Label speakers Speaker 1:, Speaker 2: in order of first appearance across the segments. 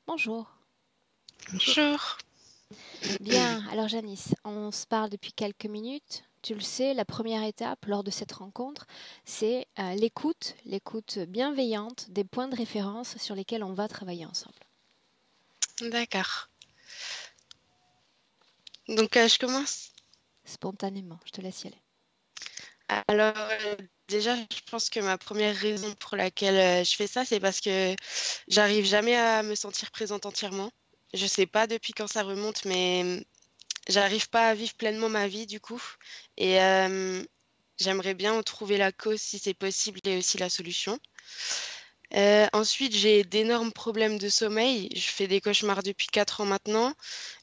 Speaker 1: Bonjour.
Speaker 2: Bonjour.
Speaker 1: Bien, alors Janice, on se parle depuis quelques minutes. Tu le sais, la première étape lors de cette rencontre, c'est l'écoute bienveillante des points de référence sur lesquels on va travailler ensemble.
Speaker 2: D'accord. Donc, je commence.
Speaker 1: Spontanément, je te laisse y aller.
Speaker 2: Alors, déjà, je pense que ma première raison pour laquelle je fais ça, c'est parce que j'arrive jamais à me sentir présente entièrement. Je sais pas depuis quand ça remonte, mais j'arrive pas à vivre pleinement ma vie du coup. Et j'aimerais bien en trouver la cause si c'est possible et aussi la solution. Ensuite, j'ai d'énormes problèmes de sommeil. Je fais des cauchemars depuis 4 ans maintenant.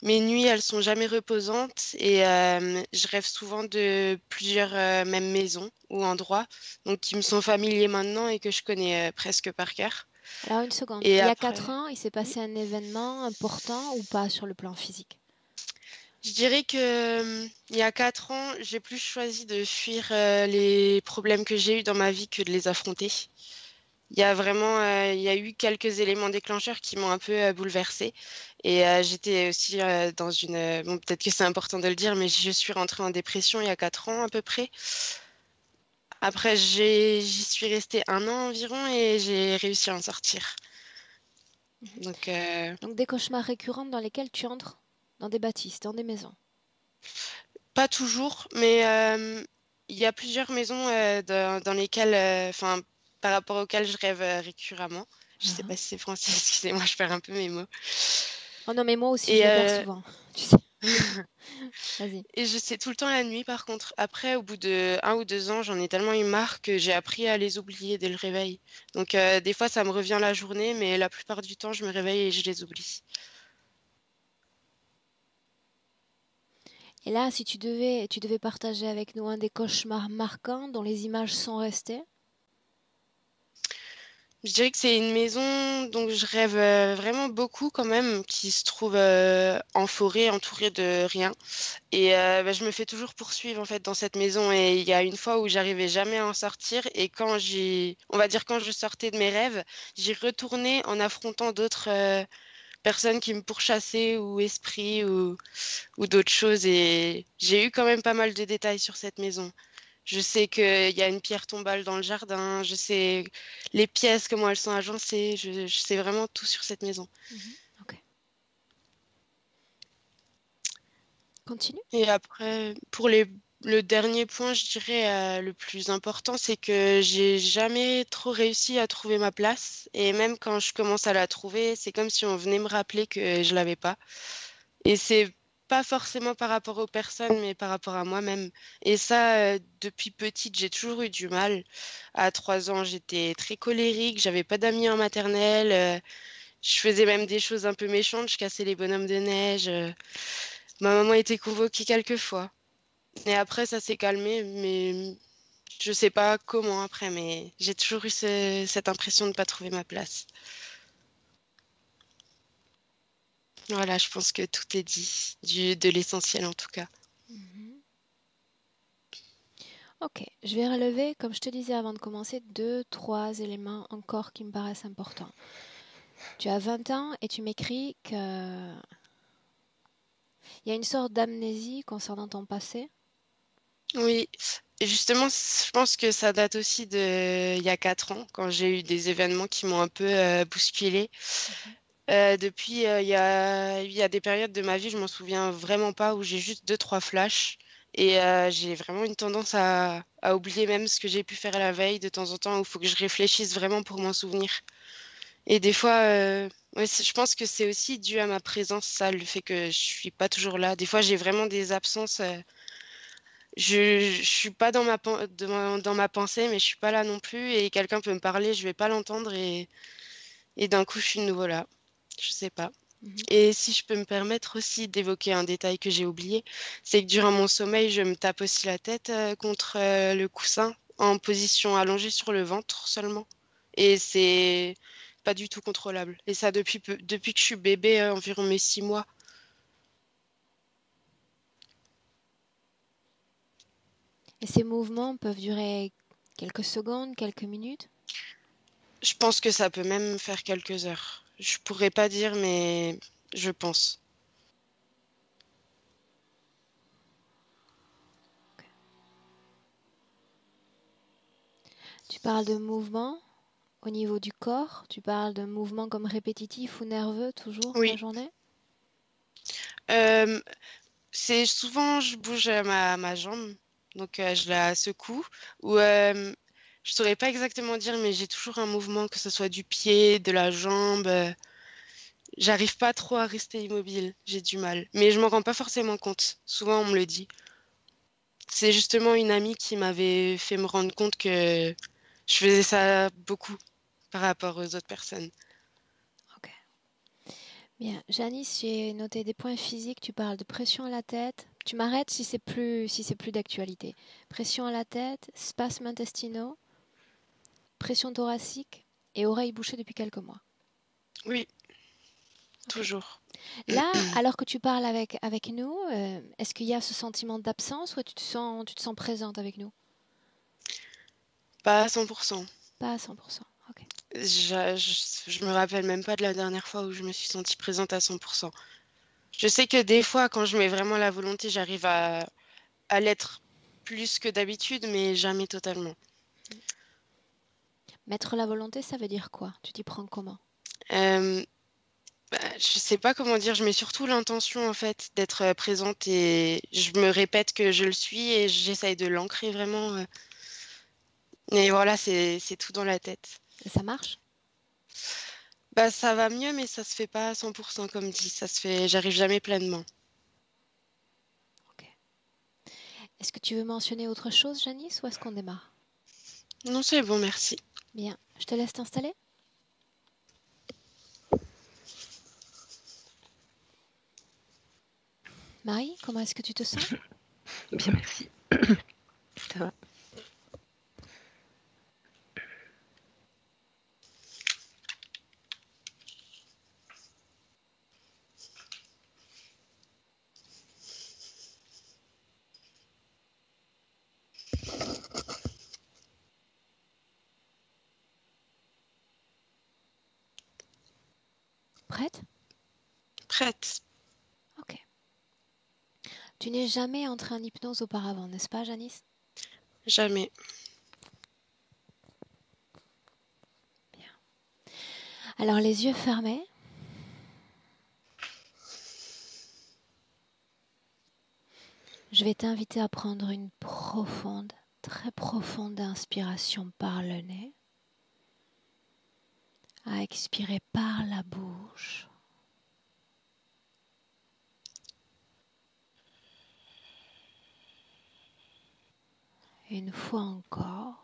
Speaker 2: Mes nuits, elles sont jamais reposantes et je rêve souvent de plusieurs mêmes maisons ou endroits, donc qui me sont familiers maintenant et que je connais presque par cœur.
Speaker 1: Alors une seconde,
Speaker 2: Et
Speaker 1: il y a
Speaker 2: après,
Speaker 1: 4 ans, il s'est
Speaker 2: oui,
Speaker 1: passé un événement important ou pas sur le plan physique?
Speaker 2: je dirais que il y a 4 ans, j'ai plus choisi de fuir les problèmes que j'ai eus dans ma vie que de les affronter. Il y a eu quelques éléments déclencheurs qui m'ont un peu bouleversée. Et j'étais aussi dans une. Bon, peut-être que c'est important de le dire, mais je suis rentrée en dépression il y a 4 ans à peu près. Après, j'y suis restée un an environ et j'ai réussi à en sortir.
Speaker 1: Mhm.
Speaker 2: Donc,
Speaker 1: Donc des cauchemars récurrents dans lesquels tu entres dans des bâtisses, dans des maisons.
Speaker 2: pas toujours, mais il y a plusieurs maisons dans lesquelles, enfin, par rapport auxquelles je rêve récurremment. Je sais
Speaker 1: Ah.
Speaker 2: pas si c'est français, excusez-moi, je perds un peu mes mots.
Speaker 1: Oh non, mais moi aussi, je
Speaker 2: Et
Speaker 1: les perds souvent. Tu sais. Vas-y.
Speaker 2: Et je sais tout le temps la nuit, par contre. Après, au bout de 1 ou 2 ans, j'en ai tellement eu marre que j'ai appris à les oublier dès le réveil. Donc, des fois, ça me revient la journée, mais la plupart du temps, je me réveille et je les oublie.
Speaker 1: Et là, si tu devais partager avec nous un des cauchemars marquants dont les images sont restées.
Speaker 2: Je dirais que c'est une maison dont je rêve vraiment beaucoup quand même, qui se trouve en forêt, entourée de rien. Et bah, je me fais toujours poursuivre en fait dans cette maison. Et il y a une fois où j'arrivais jamais à en sortir. Et on va dire quand je sortais de mes rêves, j'y retournais en affrontant d'autres personnes qui me pourchassaient ou esprits ou d'autres choses. Et j'ai eu quand même pas mal de détails sur cette maison. Je sais qu'il y a une pierre tombale dans le jardin. Je sais les pièces, comment elles sont agencées. Je sais vraiment tout sur cette maison.
Speaker 1: Mhm. Ok. Continue.
Speaker 2: Et après, le dernier point, je dirais le plus important, c'est que j'ai jamais trop réussi à trouver ma place. Et même quand je commence à la trouver, c'est comme si on venait me rappeler que je l'avais pas. Et c'est pas forcément par rapport aux personnes, mais par rapport à moi-même. Et ça, depuis petite, j'ai toujours eu du mal. À 3 ans, j'étais très colérique, j'avais pas d'amis en maternelle. Je faisais même des choses un peu méchantes, je cassais les bonhommes de neige. Ma maman était convoquée quelques fois. Et après, ça s'est calmé, mais je sais pas comment après, mais j'ai toujours eu cette impression de ne pas trouver ma place. Voilà, je pense que tout est dit, de l'essentiel en tout cas.
Speaker 1: Mhm. Ok. Je vais relever, comme je te disais avant de commencer, deux, trois éléments encore qui me paraissent importants. Tu as 20 ans et tu m'écris qu'il y a une sorte d'amnésie concernant ton passé.
Speaker 2: Oui, et justement, je pense que ça date aussi de il y a 4 ans, quand j'ai eu des événements qui m'ont un peu bousculée.
Speaker 1: Mhm.
Speaker 2: Depuis, il y a des périodes de ma vie, je m'en souviens vraiment pas, où j'ai juste deux, trois flashs. Et j'ai vraiment une tendance à oublier même ce que j'ai pu faire la veille de temps en temps, où il faut que je réfléchisse vraiment pour m'en souvenir. Et des fois, ouais, je pense que c'est aussi dû à ma présence, ça, le fait que je suis pas toujours là. Des fois, j'ai vraiment des absences. Je suis pas dans ma pensée, mais je suis pas là non plus. Et quelqu'un peut me parler, je vais pas l'entendre. Et d'un coup, je suis de nouveau là. Je sais pas.
Speaker 1: Mhm.
Speaker 2: Et si je peux me permettre aussi d'évoquer un détail que j'ai oublié, c'est que durant mon sommeil, je me tape aussi la tête contre le coussin en position allongée sur le ventre seulement. Et c'est pas du tout contrôlable. Et ça depuis que je suis bébé, environ mes 6 mois.
Speaker 1: Et ces mouvements peuvent durer quelques secondes, quelques minutes.
Speaker 2: Je pense que ça peut même faire quelques heures. Je pourrais pas dire, mais je pense.
Speaker 1: Tu parles de mouvement au niveau du corps. Tu parles de mouvement comme répétitif ou nerveux toujours la
Speaker 2: Oui.
Speaker 1: journée.
Speaker 2: Euh, c'est souvent, je bouge ma jambe, donc je la secoue. Ou je saurais pas exactement dire, mais j'ai toujours un mouvement, que ce soit du pied, de la jambe. J'arrive pas trop à rester immobile. J'ai du mal. Mais je m'en rends pas forcément compte. Souvent, on me le dit. C'est justement une amie qui m'avait fait me rendre compte que je faisais ça beaucoup par rapport aux autres personnes.
Speaker 1: Ok. Bien. Janice, j'ai noté des points physiques. Tu parles de pression à la tête. Tu m'arrêtes si c'est plus d'actualité. Pression à la tête, spasmes intestinaux, pression thoracique et oreilles bouchées depuis quelques mois.
Speaker 2: Oui,
Speaker 1: Ok.
Speaker 2: toujours.
Speaker 1: Là, alors que tu parles avec nous, est-ce qu'il y a ce sentiment d'absence ou tu te sens présente avec nous?
Speaker 2: Pas à 100%.
Speaker 1: Pas à 100%. Ok.
Speaker 2: Je me rappelle même pas de la dernière fois où je me suis sentie présente à 100%. Je sais que des fois, quand je mets vraiment la volonté, j'arrive à l'être plus que d'habitude, mais jamais totalement.
Speaker 1: Mettre la volonté, ça veut dire quoi? Tu t'y prends comment?
Speaker 2: Euh, je sais pas comment dire, je mets surtout l'intention en fait d'être présente et je me répète que je le suis et j'essaye de l'ancrer vraiment. Et voilà, c'est tout dans la tête.
Speaker 1: Et ça marche?
Speaker 2: Bah ça va mieux, mais ça se fait pas à 100% comme dit. Ça se fait, j'arrive jamais pleinement.
Speaker 1: Ok. Est-ce que tu veux mentionner autre chose, Janice, ou est-ce qu'on démarre?
Speaker 2: Non, c'est bon, merci.
Speaker 1: Bien. Je te laisse t'installer. Marie, comment est-ce que tu te sens?
Speaker 3: Bien, merci. Ça va.
Speaker 1: Prête?
Speaker 2: Prête.
Speaker 1: Ok. Tu n'es jamais entrée en hypnose auparavant, n'est-ce pas, Janice?
Speaker 2: Jamais.
Speaker 1: Bien. Alors, les yeux fermés. Je vais t'inviter à prendre une profonde, très profonde inspiration par le nez, à expirer par la bouche. Une fois encore.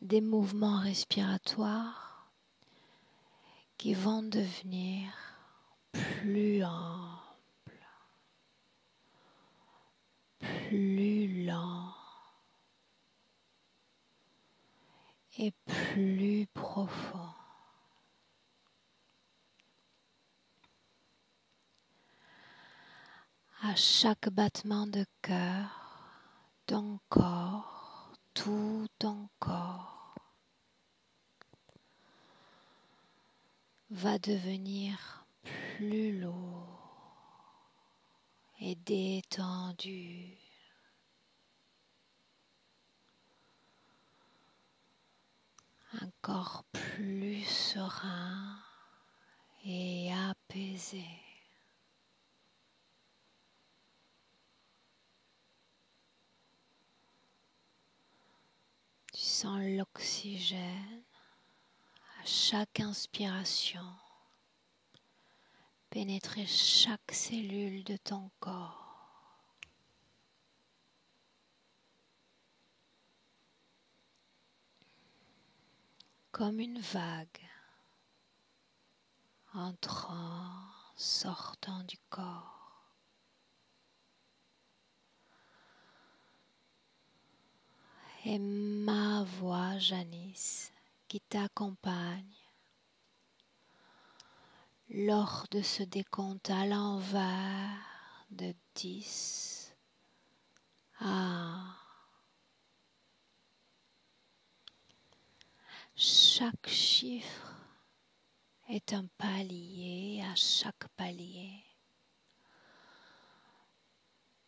Speaker 1: Des mouvements respiratoires qui vont devenir plus amples, plus lents et plus profonds. À chaque battement de cœur, ton corps, tout ton corps va devenir plus lourd et détendu. Encore plus serein et apaisé. Tu sens l'oxygène à chaque inspiration pénétrer chaque cellule de ton corps. Comme une vague entrant, sortant du corps. Et ma voix, Janice, qui t'accompagne, lors de ce décompte à l'envers de 10 à chaque chiffre est un palier. À chaque palier,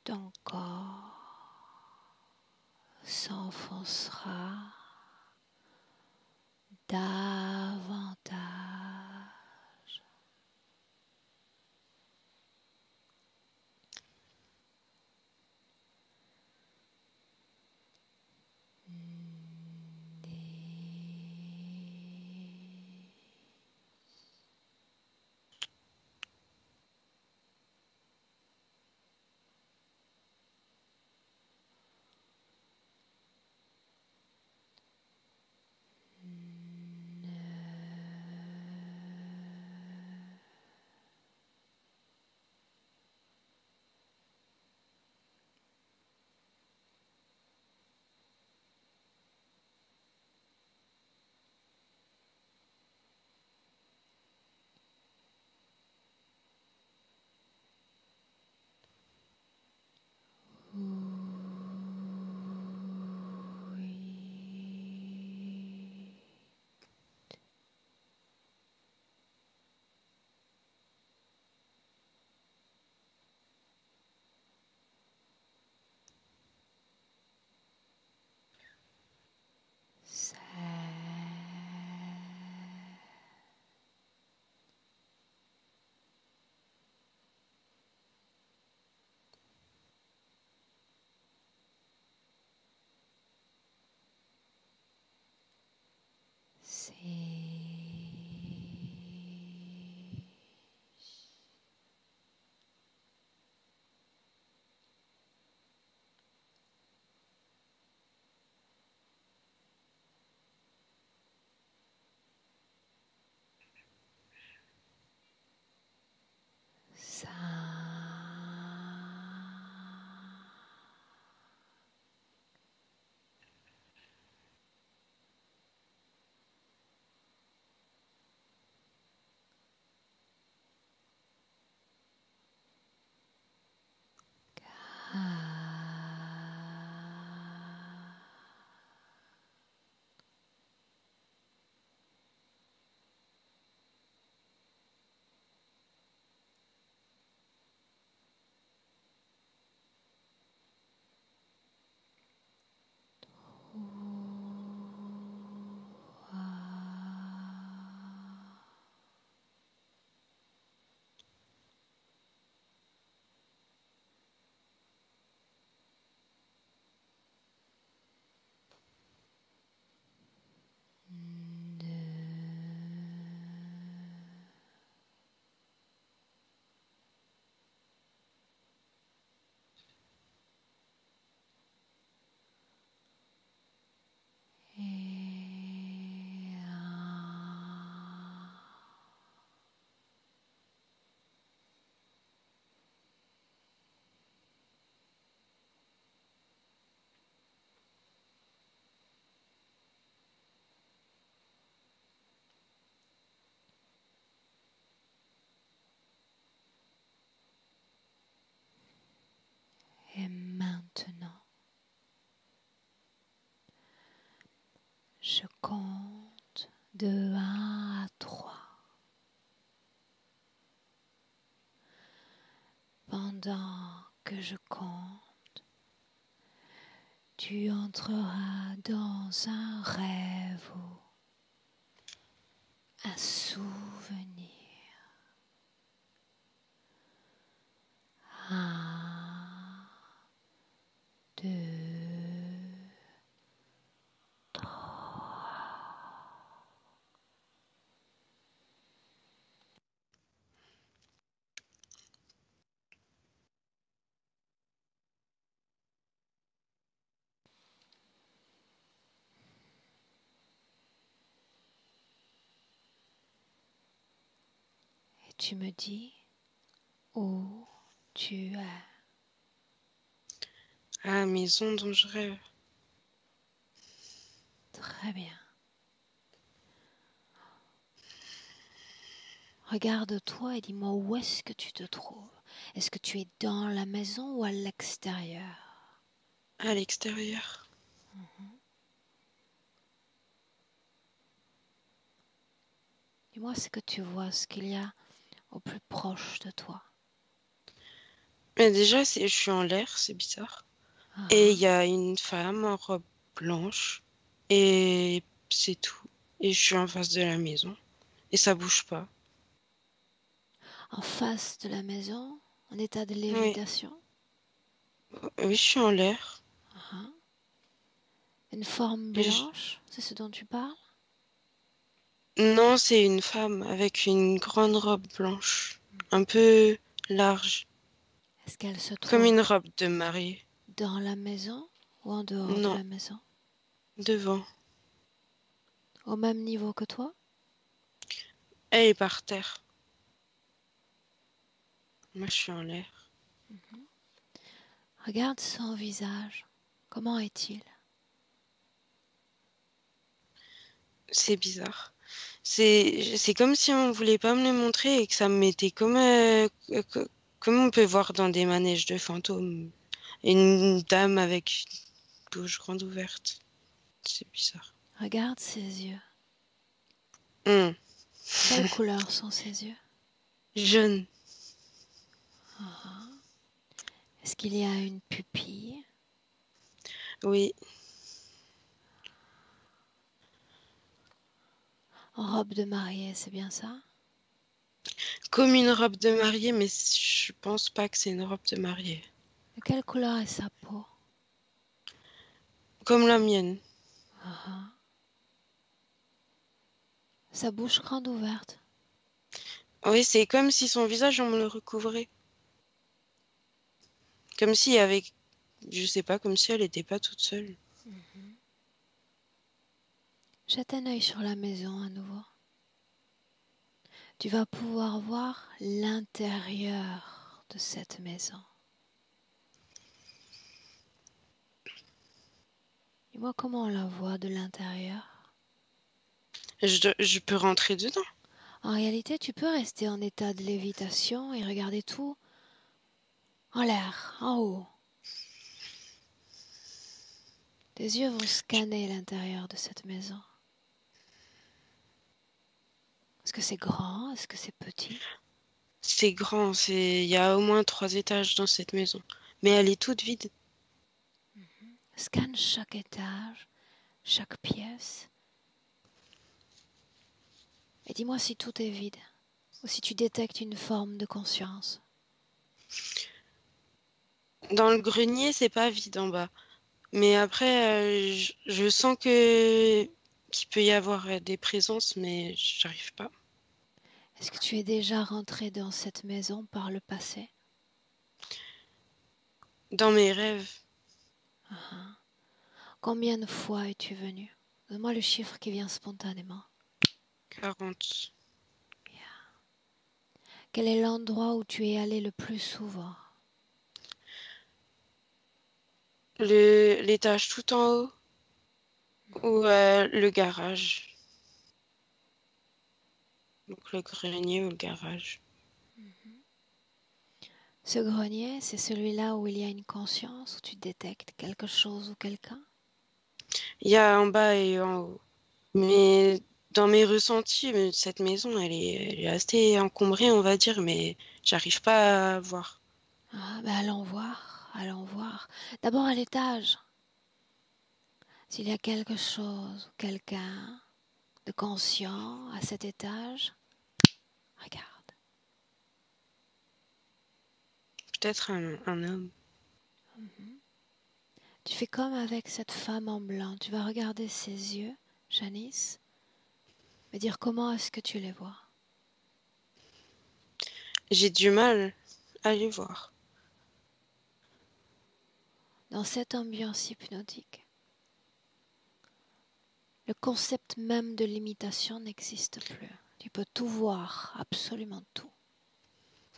Speaker 1: ton corps s'enfoncera davantage. Et maintenant, je compte de 1 à 3. Pendant que je compte, tu entreras dans un rêve ou un souvenir. 1, 2, 3. Et tu me dis où tu es.
Speaker 2: À la maison dont je rêve.
Speaker 1: Très bien. Regarde-toi et dis-moi où est-ce que tu te trouves. Est-ce que tu es dans la maison ou à l'extérieur?
Speaker 2: À l'extérieur.
Speaker 1: Dis-moi ce que tu vois, ce qu'il y a au plus proche de toi.
Speaker 2: Mais déjà, je suis en l'air, c'est bizarre. Et il y a une femme en robe blanche. Et c'est tout. Et je suis en face de la maison. Et ça bouge pas.
Speaker 1: En face de la maison, en état de
Speaker 2: Oui,
Speaker 1: lévitation.
Speaker 2: oui, je suis en l'air.
Speaker 1: Une forme
Speaker 2: Et je-
Speaker 1: blanche, c'est ce dont tu parles?
Speaker 2: Non, c'est une femme avec une grande robe blanche. Un peu large.
Speaker 1: Est-ce qu'elle se
Speaker 2: Comme
Speaker 1: trouve
Speaker 2: une robe de mariée.
Speaker 1: dans la maison ou en dehors de
Speaker 2: Non,
Speaker 1: la maison?
Speaker 2: devant.
Speaker 1: Au même niveau que toi?
Speaker 2: Elle est par terre. Moi, je suis en l'air.
Speaker 1: Regarde son visage. Comment est-il?
Speaker 2: C'est bizarre. C'est comme si on voulait pas me le montrer et que ça me mettait comme on peut voir dans des manèges de fantômes. Une dame avec une bouche grande ouverte. C'est bizarre.
Speaker 1: Regarde ses yeux.
Speaker 2: Hum,
Speaker 1: Quelle couleur sont ses yeux?
Speaker 2: Jaune.
Speaker 1: Est-ce qu'il y a une pupille?
Speaker 2: Oui.
Speaker 1: En robe de mariée, c'est bien ça?
Speaker 2: Comme une robe de mariée, mais je pense pas que c'est une robe de mariée.
Speaker 1: De quelle couleur est sa peau?
Speaker 2: Comme la mienne.
Speaker 1: Sa bouche grande ouverte.
Speaker 2: Oui, c'est comme si son visage, on me le recouvrait. Comme si avec, je sais pas, comme si elle était pas toute seule.
Speaker 1: Jette un œil sur la maison à nouveau. Tu vas pouvoir voir l'intérieur de cette maison. Dis-moi comment on la voit de l'intérieur.
Speaker 2: Je peux rentrer dedans.
Speaker 1: En réalité, tu peux rester en état de lévitation et regarder tout en l'air, en haut. Tes yeux vont scanner l'intérieur de cette maison. Est-ce que c'est grand? Est-ce que c'est petit?
Speaker 2: C'est grand, il y a au moins 3 étages dans cette maison. Mais elle est toute vide.
Speaker 1: Scanne chaque étage, chaque pièce. Et dis-moi si tout est vide ou si tu détectes une forme de conscience.
Speaker 2: Dans le grenier, c'est pas vide en bas. Mais après, je sens que qu'il peut y avoir des présences, mais j'arrive pas.
Speaker 1: Est-ce que tu es déjà rentré dans cette maison par le passé?
Speaker 2: Dans mes rêves,
Speaker 1: Combien de fois es-tu venu? Donne-moi le chiffre qui vient spontanément.
Speaker 2: 40.
Speaker 1: Quel est l'endroit où tu es allé le plus souvent?
Speaker 2: L'étage tout en haut ou le garage. Donc le grenier ou le garage.
Speaker 1: Ce grenier, c'est celui-là où il y a une conscience, où tu détectes quelque chose ou quelqu'un?
Speaker 2: Il y a en bas et en haut. Mais dans mes ressentis, cette maison, elle est assez encombrée, on va dire, mais j'arrive pas à voir.
Speaker 1: Ah, ben allons voir, allons voir. D'abord à l'étage. S'il y a quelque chose ou quelqu'un de conscient à cet étage, regarde.
Speaker 2: Peut-être un homme.
Speaker 1: Tu fais comme avec cette femme en blanc. Tu vas regarder ses yeux, Janice, me dire comment est-ce que tu les vois.
Speaker 2: J'ai du mal à les voir.
Speaker 1: Dans cette ambiance hypnotique, le concept même de limitation n'existe plus. Tu peux tout voir, absolument tout.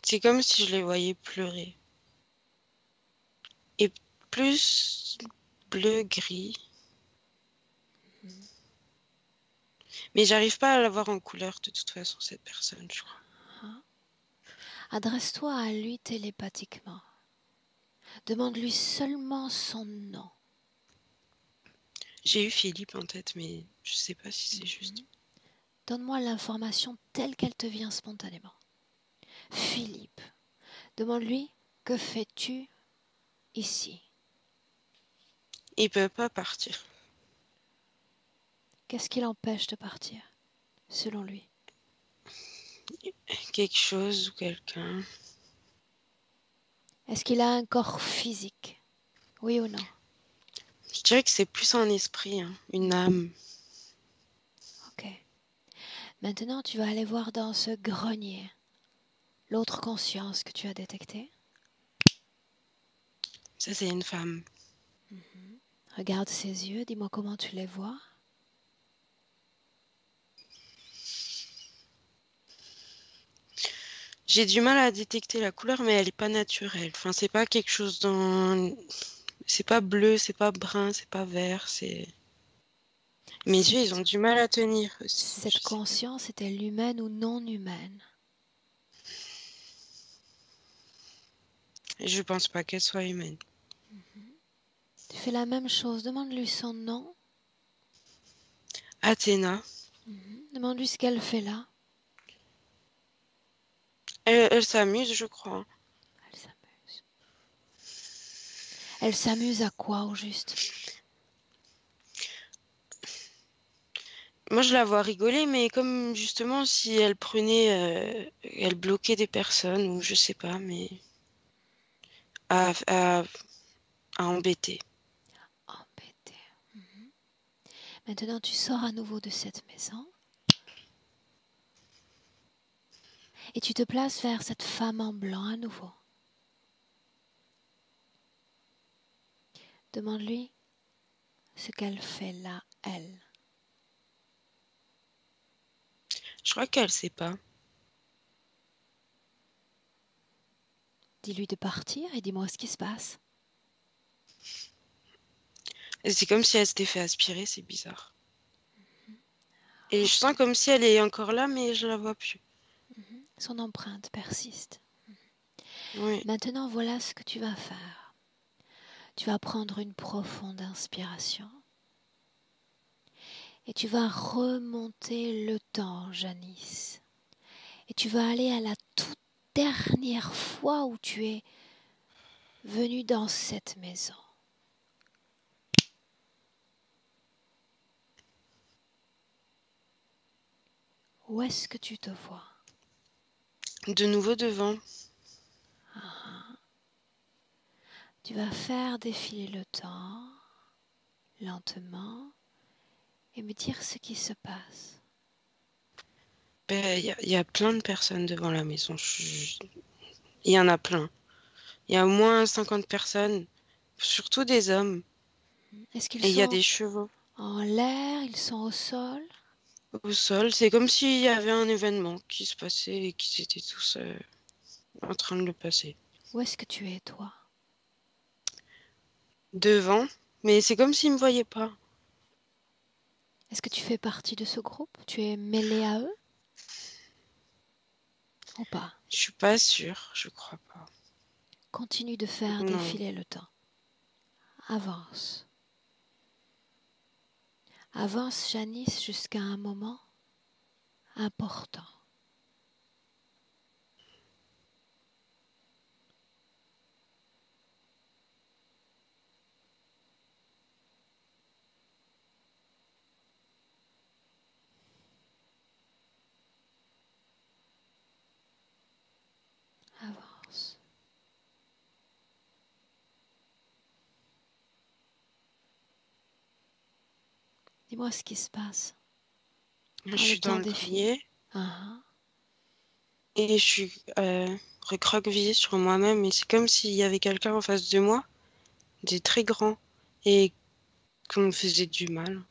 Speaker 2: C'est comme si je les voyais pleurer. Et plus bleu-gris. Mais j'arrive pas à la voir en couleur de toute façon, cette personne, je crois.
Speaker 1: Adresse-toi à lui télépathiquement. Demande-lui seulement son nom.
Speaker 2: J'ai eu Philippe en tête, mais je sais pas si c'est juste.
Speaker 1: Donne-moi l'information telle qu'elle te vient spontanément. Philippe. Demande-lui, que fais-tu ici?
Speaker 2: Il peut pas partir.
Speaker 1: Qu'est-ce qui l'empêche de partir, selon lui?
Speaker 2: Quelque chose ou quelqu'un.
Speaker 1: Est-ce qu'il a un corps physique? Oui ou non?
Speaker 2: Je dirais que c'est plus un esprit, hein, une âme.
Speaker 1: Ok. Maintenant, tu vas aller voir dans ce grenier l'autre conscience que tu as détectée.
Speaker 2: Ça, c'est une femme.
Speaker 1: Regarde ses yeux, dis-moi comment tu les vois.
Speaker 2: J'ai du mal à détecter la couleur, mais elle est pas naturelle. Enfin, c'est pas quelque chose dans... C'est pas bleu, c'est pas brun, c'est pas vert, c'est... Mes yeux, ils ont du mal à tenir aussi.
Speaker 1: Cette conscience est-elle humaine ou non humaine?
Speaker 2: Je pense pas qu'elle soit humaine.
Speaker 1: Tu fais la même chose, demande-lui son nom.
Speaker 2: Athéna.
Speaker 1: Demande-lui ce qu'elle fait là.
Speaker 2: Elle s'amuse, je crois.
Speaker 1: Elle s'amuse. Elle s'amuse à quoi au juste?
Speaker 2: Moi, je la vois rigoler, mais comme justement si elle prenait, elle bloquait des personnes, ou je sais pas, mais à embêter.
Speaker 1: Embêtée. Maintenant, tu sors à nouveau de cette maison et tu te places vers cette femme en blanc à nouveau. Demande-lui ce qu'elle fait là, elle.
Speaker 2: Je crois qu'elle sait pas.
Speaker 1: Dis-lui de partir et dis-moi ce qui se passe.
Speaker 2: C'est comme si elle s'était fait aspirer, c'est bizarre. Et je sens comme si elle est encore là, mais je la vois plus.
Speaker 1: Son empreinte persiste.
Speaker 2: Oui.
Speaker 1: Maintenant, voilà ce que tu vas faire. Tu vas prendre une profonde inspiration et tu vas remonter le temps, Janice. Et tu vas aller à la toute dernière fois où tu es venue dans cette maison. Où est-ce que tu te vois?
Speaker 2: De nouveau devant.
Speaker 1: Tu vas faire défiler le temps, lentement, et me dire ce qui se passe.
Speaker 2: Ben, il y a plein de personnes devant la maison. Il y en a plein. Il y a au moins 50 personnes, surtout des hommes.
Speaker 1: Est-ce qu'ils
Speaker 2: Et il y a
Speaker 1: sont
Speaker 2: des chevaux
Speaker 1: en l'air? Ils sont au sol?
Speaker 2: au sol. C'est comme s'il y avait un événement qui se passait et qu'ils étaient tous en train de le passer.
Speaker 1: Où est-ce que tu es, toi?
Speaker 2: Devant, mais c'est comme s'ils ne me voyaient pas.
Speaker 1: Est-ce que tu fais partie de ce groupe? Tu es mêlé à eux? Ou pas?
Speaker 2: Je suis pas sûre, je crois pas.
Speaker 1: Continue de faire
Speaker 2: Non.
Speaker 1: défiler le temps. Avance. Avance, Janice, jusqu'à un moment important. Avance. Dis-moi ce qui se passe.
Speaker 2: Je suis dans le grenier et je suis recroquevillée sur moi-même et c'est comme s'il y avait quelqu'un en face de moi, des très grands, et qu'on me faisait du mal.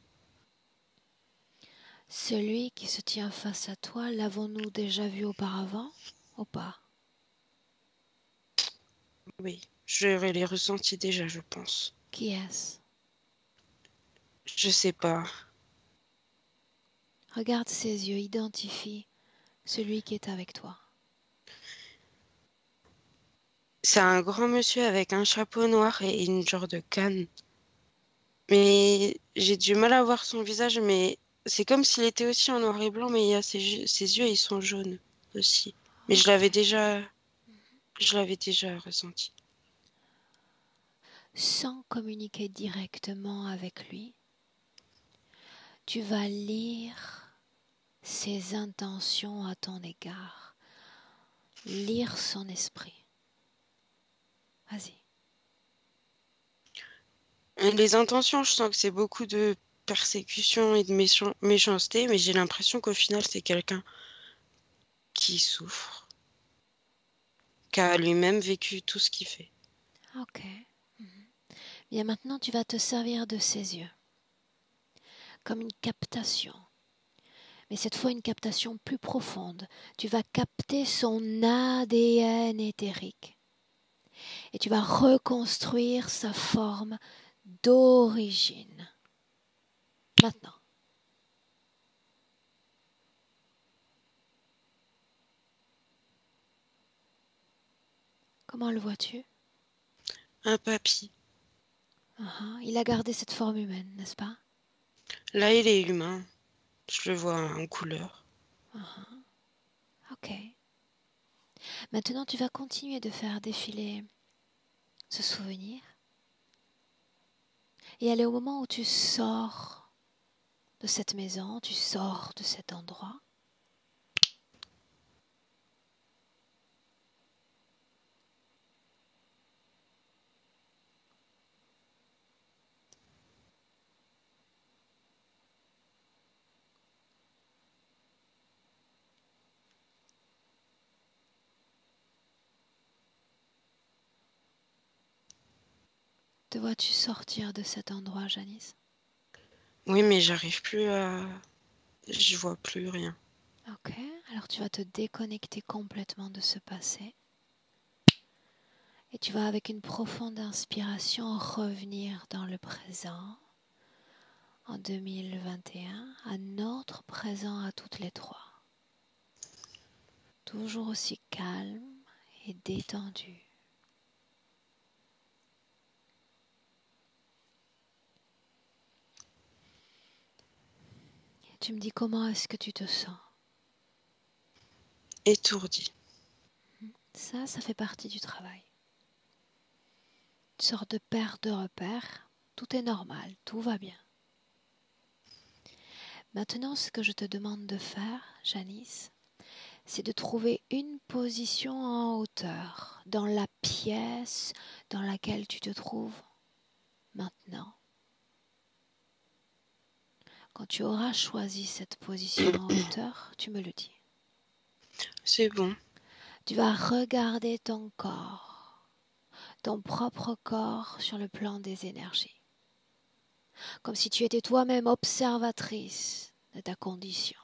Speaker 1: Celui qui se tient face à toi, l'avons-nous déjà vu auparavant ou pas?
Speaker 2: Oui, je l'ai ressenti déjà, je pense.
Speaker 1: Qui est-ce?
Speaker 2: Je sais pas.
Speaker 1: Regarde ses yeux, identifie celui qui est avec toi.
Speaker 2: C'est un grand monsieur avec un chapeau noir et une genre de canne. Mais j'ai du mal à voir son visage, mais c'est comme s'il était aussi en noir et blanc, mais il y a ses yeux, ils sont jaunes aussi. Mais
Speaker 1: Ok.
Speaker 2: je l'avais déjà ressenti.
Speaker 1: Sans communiquer directement avec lui, tu vas lire ses intentions à ton égard, lire son esprit. Vas-y.
Speaker 2: Les intentions, je sens que c'est beaucoup de persécution et de méchanceté, mais j'ai l'impression qu'au final, c'est quelqu'un qui souffre, qui a lui-même vécu tout ce qu'il fait.
Speaker 1: Ok. Bien maintenant, tu vas te servir de ses yeux comme une captation. Mais cette fois, une captation plus profonde. Tu vas capter son ADN éthérique. Et tu vas reconstruire sa forme d'origine. Maintenant. Comment le vois-tu?
Speaker 2: Un papy.
Speaker 1: Il a gardé cette forme humaine, n'est-ce pas?
Speaker 2: Là, il est humain. Je le vois en couleur.
Speaker 1: Ok. Maintenant, tu vas continuer de faire défiler ce souvenir et aller au moment où tu sors de cette maison, tu sors de cet endroit. Te vois-tu sortir de cet endroit, Janice?
Speaker 2: Oui, mais j'arrive plus à... Je vois plus rien.
Speaker 1: Ok, alors tu vas te déconnecter complètement de ce passé et tu vas avec une profonde inspiration revenir dans le présent en 2021, à notre présent à toutes les trois. Toujours aussi calme et détendu. Et tu me dis comment est-ce que tu te sens?
Speaker 2: Étourdi.
Speaker 1: Ça fait partie du travail. Une sorte de perte de repère. Tout est normal, tout va bien. Maintenant, ce que je te demande de faire, Janice, c'est de trouver une position en hauteur dans la pièce dans laquelle tu te trouves maintenant. Quand tu auras choisi cette position en hauteur, tu me le dis.
Speaker 2: C'est bon.
Speaker 1: Tu vas regarder ton corps, ton propre corps sur le plan des énergies, comme si tu étais toi-même observatrice de ta condition.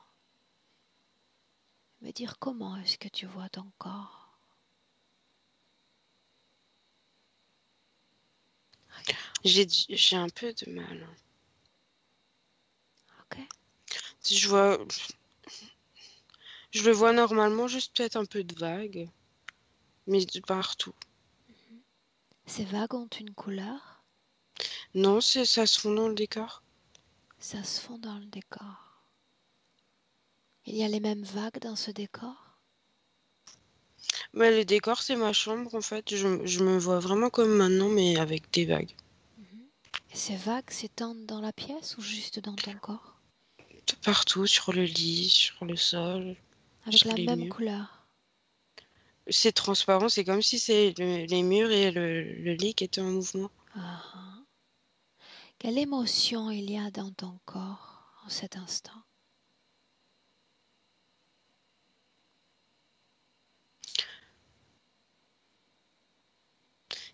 Speaker 1: Me dire comment est-ce que tu vois ton corps. Regarde,
Speaker 2: J'ai un peu de mal.
Speaker 1: ok?
Speaker 2: Je vois... Je le vois normalement, juste peut-être un peu de vague. Mais de partout.
Speaker 1: Ces vagues ont une couleur,
Speaker 2: Non, ça se fond dans le décor.
Speaker 1: ça se fond dans le décor. Il y a les mêmes vagues dans ce décor.
Speaker 2: Bah, le décor, c'est ma chambre, en fait. Je me vois vraiment comme maintenant, mais avec des vagues.
Speaker 1: Et ces vagues s'étendent dans la pièce ou juste dans ton corps?
Speaker 2: Partout, sur le lit, sur le sol,
Speaker 1: Avec
Speaker 2: sur
Speaker 1: la
Speaker 2: les
Speaker 1: même
Speaker 2: murs.
Speaker 1: couleur.
Speaker 2: C'est transparent, c'est comme si c'est les murs et le lit qui étaient en mouvement.
Speaker 1: Ah, ah. Quelle émotion il y a dans ton corps en cet instant?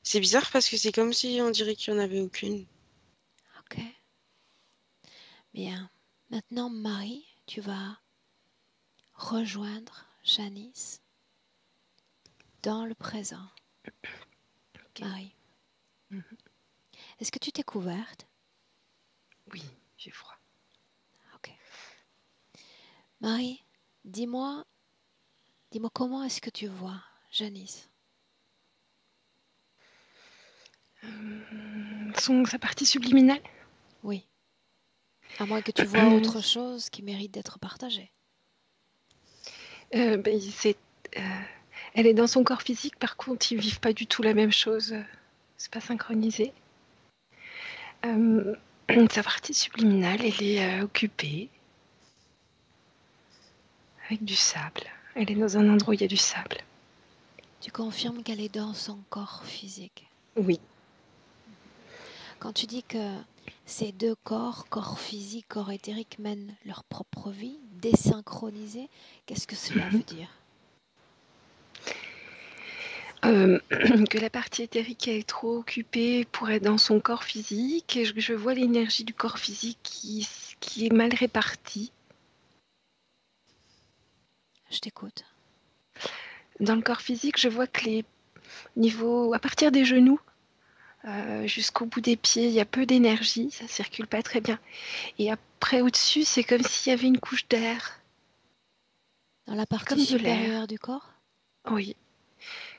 Speaker 2: C'est bizarre parce que c'est comme si on dirait qu'il n'y en avait aucune.
Speaker 1: Ok, bien. Maintenant, Marie, tu vas rejoindre Janice dans le présent.
Speaker 3: Ok.
Speaker 1: Marie,
Speaker 3: Mhm.
Speaker 1: est-ce que tu t'es couverte?
Speaker 3: Oui, j'ai froid.
Speaker 1: Ok. Marie, dis-moi comment est-ce que tu vois Janice?
Speaker 3: sa partie subliminale.
Speaker 1: Oui. À moins que tu vois autre chose qui mérite d'être partagé.
Speaker 3: Ben, elle est dans son corps physique, par contre, ils vivent pas du tout la même chose. C'est pas synchronisé. Sa partie subliminale, elle est occupée avec du sable. Elle est dans un endroit où il y a du sable.
Speaker 1: Tu confirmes qu'elle est dans son corps physique.
Speaker 3: Oui.
Speaker 1: Quand tu dis que ces deux corps, corps physique, corps éthérique, mènent leur propre vie, désynchronisée, qu'est-ce que cela veut dire?
Speaker 3: Que la partie éthérique est trop occupée pour être dans son corps physique. Et je vois l'énergie du corps physique qui est mal répartie.
Speaker 1: Je t'écoute.
Speaker 3: Dans le corps physique, je vois que à partir des genoux jusqu'au bout des pieds, il y a peu d'énergie, ça circule pas très bien. Et après, au-dessus, c'est comme s'il y avait une couche d'air.
Speaker 1: Dans la partie
Speaker 3: Comme de l'air.
Speaker 1: supérieure du corps?
Speaker 3: Oui,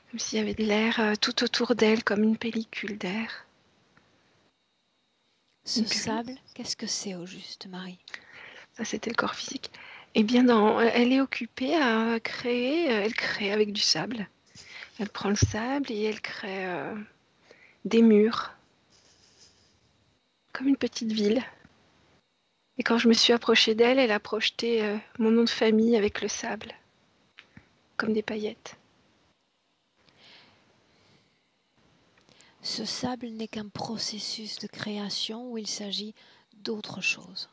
Speaker 3: comme s'il y avait de l'air tout autour d'elle, comme une pellicule d'air.
Speaker 1: Ce sable, qu'est-ce que c'est au juste, Marie?
Speaker 3: Ça, c'était le corps physique. Eh bien, elle est occupée à créer, elle crée avec du sable. Elle prend le sable et elle crée des murs, comme une petite ville. Et quand je me suis approchée d'elle, elle a projeté mon nom de famille avec le sable, comme des paillettes.
Speaker 1: Ce sable n'est qu'un processus de création où il s'agit d'autre chose.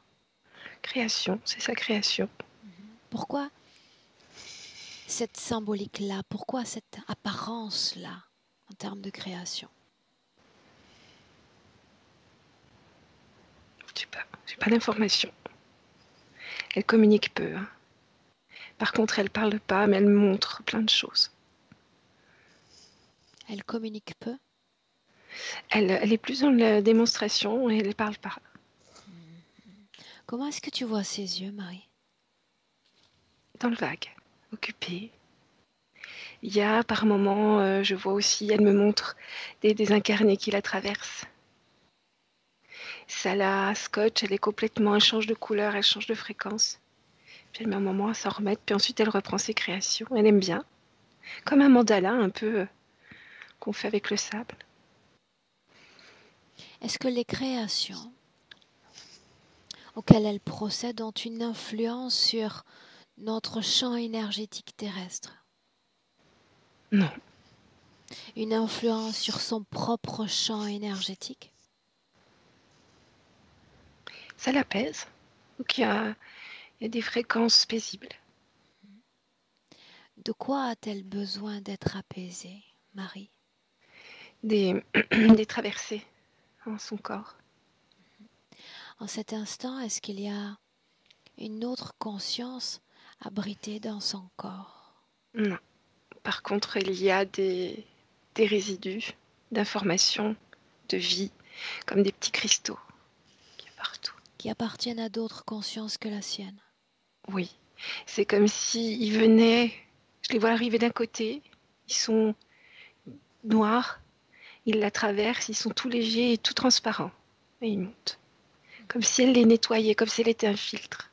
Speaker 3: Création, c'est sa création.
Speaker 1: Pourquoi cette symbolique-là? Pourquoi cette apparence-là en termes de création?
Speaker 3: Je sais pas, j'ai pas d'informations. Elle communique peu. Hein. Par contre, elle parle pas, mais elle montre plein de choses.
Speaker 1: Elle communique peu?
Speaker 3: Elle est plus dans la démonstration et elle parle pas.
Speaker 1: Comment est-ce que tu vois ses yeux, Marie?
Speaker 3: Dans le vague, occupée. Il y a par moments, je vois aussi, elle me montre des incarnés qui la traversent. Ça la scotche, elle est complètement, elle change de couleur, elle change de fréquence. Puis elle met un moment à s'en remettre, puis ensuite elle reprend ses créations. Elle aime bien. Comme un mandala un peu qu'on fait avec le sable.
Speaker 1: Est-ce que les créations auxquelles elle procède ont une influence sur notre champ énergétique terrestre?
Speaker 3: Non.
Speaker 1: Une influence sur son propre champ énergétique?
Speaker 3: Ça l'apaise. Donc il y a des fréquences paisibles.
Speaker 1: De quoi a-t-elle besoin d'être apaisée, Marie?
Speaker 3: Des traversées en son corps.
Speaker 1: En cet instant, est-ce qu'il y a une autre conscience abritée dans son corps?
Speaker 3: Non. Par contre, il y a des résidus d'informations, de vie, comme des petits cristaux qui est partout.
Speaker 1: Qui appartiennent à d'autres consciences que la sienne?
Speaker 3: Oui. C'est comme s'ils venaient, je les vois arriver d'un côté, ils sont noirs, ils la traversent, ils sont tout légers et tout transparents. Et ils montent. Comme si elle les nettoyait, comme si elle était un filtre.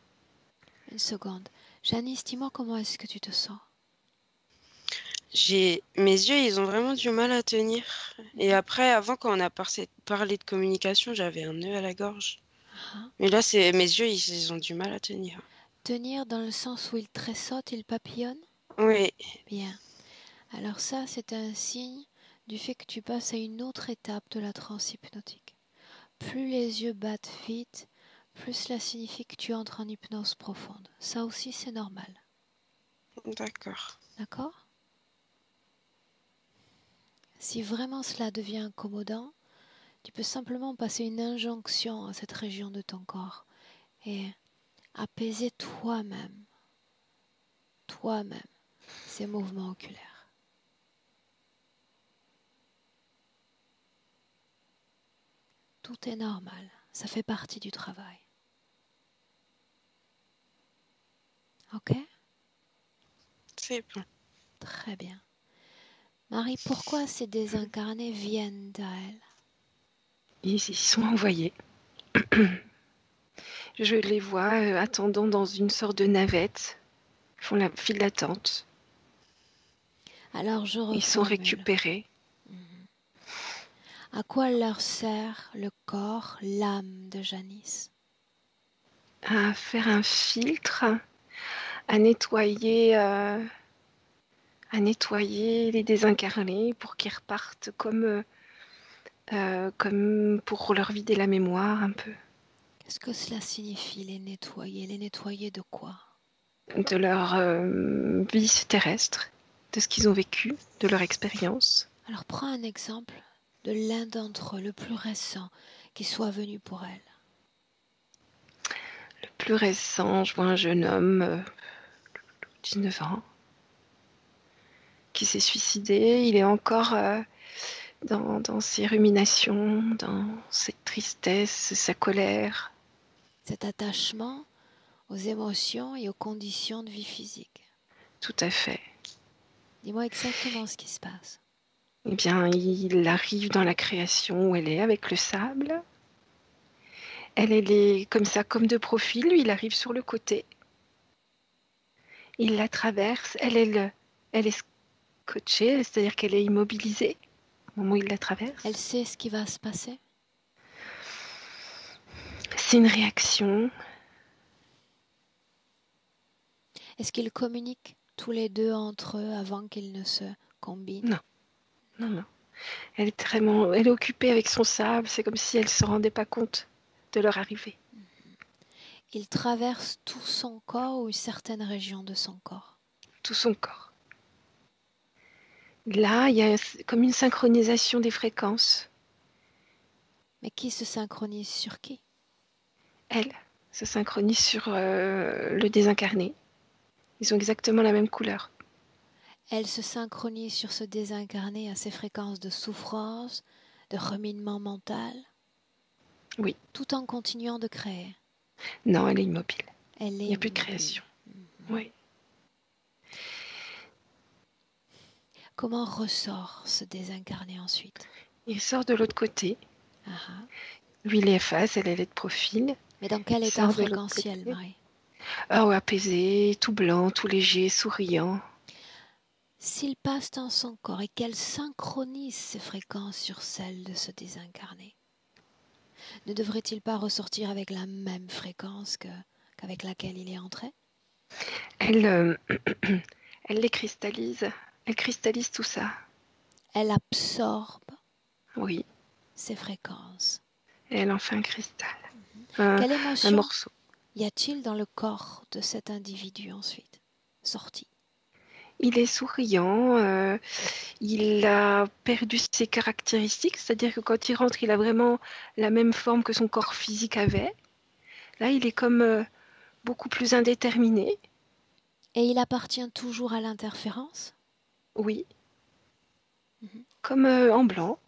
Speaker 1: Une seconde. Janice, dis-moi comment est-ce que tu te sens?
Speaker 2: Mes yeux, ils ont vraiment du mal à tenir. Et après, avant, quand on a parlé de communication, j'avais un nœud à la gorge. Mais là, mes yeux, ils ont du mal à tenir.
Speaker 1: Tenir dans le sens où il tressaute, il papillonne?
Speaker 2: Oui.
Speaker 1: Bien. Alors ça, c'est un signe du fait que tu passes à une autre étape de la transe hypnotique. Plus les yeux battent vite, plus cela signifie que tu entres en hypnose profonde. Ça aussi, c'est normal.
Speaker 2: D'accord.
Speaker 1: D'accord? Si vraiment cela devient incommodant, tu peux simplement passer une injonction à cette région de ton corps et apaiser toi-même ces mouvements oculaires. Tout est normal, ça fait partie du travail. Ok?
Speaker 2: C'est bon.
Speaker 1: Très bien. Marie, pourquoi ces désincarnés viennent à elle?
Speaker 3: Ils y sont envoyés. Je les vois attendant dans une sorte de navette. Ils font la file d'attente.
Speaker 1: Alors je
Speaker 3: Ils sont
Speaker 1: reformule.
Speaker 3: récupérés.
Speaker 1: À quoi leur sert le corps, l'âme de Janice?
Speaker 3: À faire un filtre, à nettoyer les désincarnés pour qu'ils repartent comme pour leur vider la mémoire un peu
Speaker 1: Qu'est-ce que cela signifie, les nettoyer? Les nettoyer de quoi?
Speaker 3: de leur vie terrestre, de ce qu'ils ont vécu, de leur expérience.
Speaker 1: Alors prends un exemple de l'un d'entre eux, le plus récent, qui soit venu pour elle.
Speaker 3: Le plus récent, je vois un jeune homme, 19 ans, qui s'est suicidé. Il est encore dans ses ruminations, dans cette tristesse, sa colère.
Speaker 1: Cet attachement aux émotions et aux conditions de vie physique.
Speaker 3: Tout à fait.
Speaker 1: Dis-moi exactement ce qui se passe.
Speaker 3: Eh bien, il arrive dans la création où elle est avec le sable. Elle est comme ça, comme de profil. Lui, il arrive sur le côté. Il la traverse. Elle est scotchée, c'est-à-dire qu'elle est immobilisée au moment où il la traverse.
Speaker 1: Elle sait ce qui va se passer?
Speaker 3: C'est une réaction.
Speaker 1: Est-ce qu'ils communiquent tous les deux entre eux avant qu'ils ne se combinent?
Speaker 3: Non, non, non. Elle est occupée avec son sable. C'est comme si elle ne se rendait pas compte de leur arrivée.
Speaker 1: Il traverse tout son corps ou une certaine région de son corps?
Speaker 3: Tout son corps. Là, il y a comme une synchronisation des fréquences.
Speaker 1: Mais qui se synchronise sur qui?
Speaker 3: Elle se synchronise sur le désincarné. Ils ont exactement la même couleur.
Speaker 1: Elle se synchronise sur ce désincarné à ses fréquences de souffrance, de reminement mental,
Speaker 3: Oui.
Speaker 1: tout en continuant de créer.
Speaker 3: Non, elle est immobile.
Speaker 1: Elle est
Speaker 3: Il n'y a plus de
Speaker 1: immobile.
Speaker 3: création. Oui.
Speaker 1: Comment ressort ce désincarné ensuite?
Speaker 3: Il sort de l'autre côté.
Speaker 1: Ah ah.
Speaker 3: Lui, il est face, elle est de profil.
Speaker 1: Mais dans quel
Speaker 3: Il
Speaker 1: état
Speaker 3: sort de l'autre
Speaker 1: fréquentiel,
Speaker 3: côté.
Speaker 1: Marie?
Speaker 3: Ah ouais, apaisé, tout blanc, tout léger, souriant.
Speaker 1: S'il passe dans son corps et qu'elle synchronise ses fréquences sur celles de ce désincarné, ne devrait-il pas ressortir avec la même fréquence qu'avec laquelle il est entré?
Speaker 3: Elle, elle les cristallise. Elle cristallise tout ça.
Speaker 1: Elle absorbe
Speaker 3: Oui.
Speaker 1: ces fréquences.
Speaker 3: Et elle en fait un cristal.
Speaker 1: Quelle
Speaker 3: Un
Speaker 1: émotion
Speaker 3: morceau.
Speaker 1: y a-t-il dans le corps de cet individu ensuite sorti?
Speaker 3: Il est souriant. Il a perdu ses caractéristiques. C'est-à-dire que quand il rentre, il a vraiment la même forme que son corps physique avait. Là, il est comme beaucoup plus indéterminé.
Speaker 1: Et il appartient toujours à l'interférence?
Speaker 3: Oui.
Speaker 1: Mhm.
Speaker 3: Comme en blanc.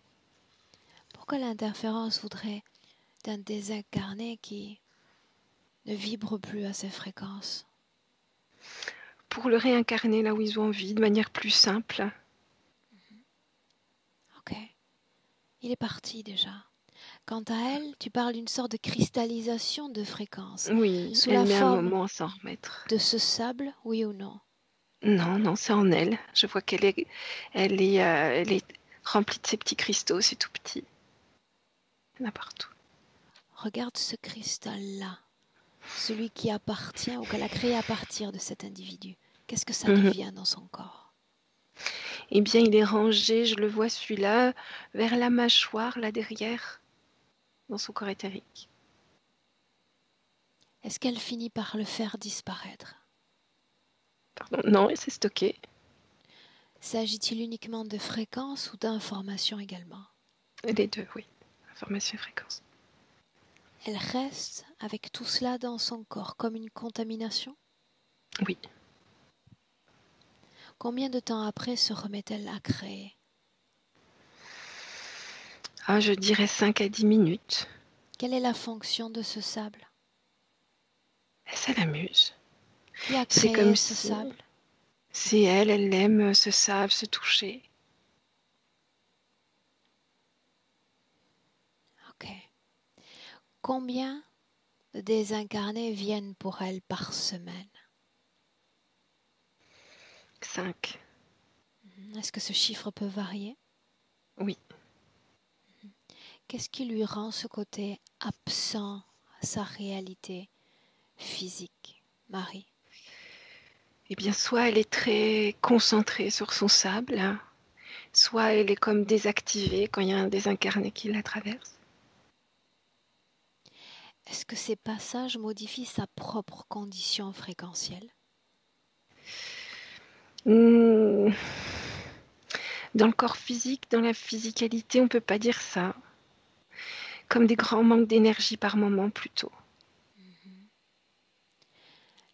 Speaker 1: Pourquoi l'interférence voudrait d'un désincarné qui ne vibre plus à ces fréquences?
Speaker 3: Pour le réincarner là où ils ont envie, de manière plus simple.
Speaker 1: Ok, il est parti déjà. Quant à elle, tu parles d'une sorte de cristallisation de fréquences.
Speaker 3: Oui,
Speaker 1: Sous
Speaker 3: elle
Speaker 1: la
Speaker 3: met un
Speaker 1: forme
Speaker 3: moment à s'en remettre.
Speaker 1: de ce sable, oui ou non?
Speaker 3: Non, non, c'est en elle. Je vois qu'elle est remplie de ces petits cristaux, c'est tout petit. Il y en a partout.
Speaker 1: Regarde ce cristal-là, celui qui appartient ou qu'elle a créé à partir de cet individu. Qu'est-ce que ça devient dans son corps?
Speaker 3: Eh bien, il est rangé, je le vois celui-là, vers la mâchoire, là derrière, dans son corps éthérique.
Speaker 1: Est-ce qu'elle finit par le faire disparaître?
Speaker 3: Pardon, non, et c'est stocké.
Speaker 1: S'agit-il uniquement de fréquences ou d'informations également?
Speaker 3: Les deux, oui. Information et fréquence.
Speaker 1: Elle reste avec tout cela dans son corps comme une contamination?
Speaker 3: Oui.
Speaker 1: Combien de temps après se remet-elle à créer?
Speaker 3: Ah, je dirais 5 à 10 minutes.
Speaker 1: Quelle est la fonction de ce sable?
Speaker 3: Et ça l'amuse.
Speaker 1: Qui a
Speaker 3: C'est
Speaker 1: créé
Speaker 3: comme
Speaker 1: ce
Speaker 3: si
Speaker 1: sable?
Speaker 3: c'est elle aime ce sable, se toucher.
Speaker 1: Ok. Combien de désincarnés viennent pour elle par semaine?
Speaker 3: 5.
Speaker 1: Est-ce que ce chiffre peut varier?
Speaker 3: Oui.
Speaker 1: Qu'est-ce qui lui rend ce côté absent à sa réalité physique, Marie?
Speaker 3: Eh bien, soit elle est très concentrée sur son sable, hein, soit elle est comme désactivée quand il y a un désincarné qui la traverse.
Speaker 1: Est-ce que ces passages modifient sa propre condition fréquentielle?
Speaker 3: Hmm, Dans le corps physique, dans la physicalité, on ne peut pas dire ça. Comme des grands manques d'énergie par moment plutôt.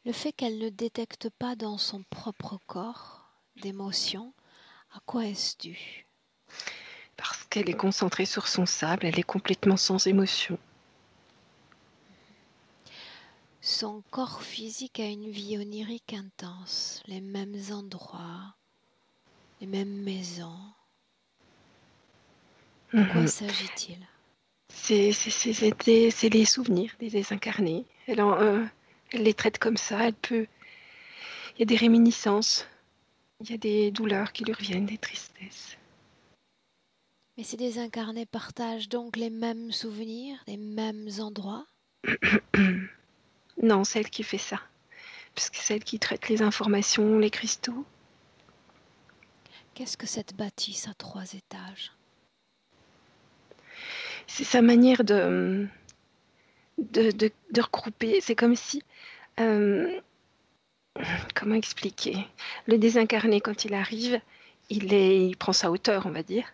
Speaker 1: Le fait qu'elle ne détecte pas dans son propre corps d'émotions, à quoi est-ce dû?
Speaker 3: Parce qu'elle est concentrée sur son sable, elle est complètement sans émotion.
Speaker 1: Son corps physique a une vie onirique intense, les mêmes endroits, les mêmes maisons. De quoi s'agit-il?
Speaker 3: C'est les souvenirs des désincarnés. Elle les traite comme ça. Il y a des réminiscences, il y a des douleurs qui lui reviennent, des tristesses.
Speaker 1: Mais ces désincarnés partagent donc les mêmes souvenirs, les mêmes endroits?
Speaker 3: Non, c'est elle qui fait ça. Parce que c'est elle qui traite les informations, les cristaux.
Speaker 1: Qu'est-ce que cette bâtisse à 3 étages?
Speaker 3: C'est sa manière de regrouper. C'est comme si... euh, comment expliquer? Le désincarné, quand il arrive, il prend sa hauteur, on va dire.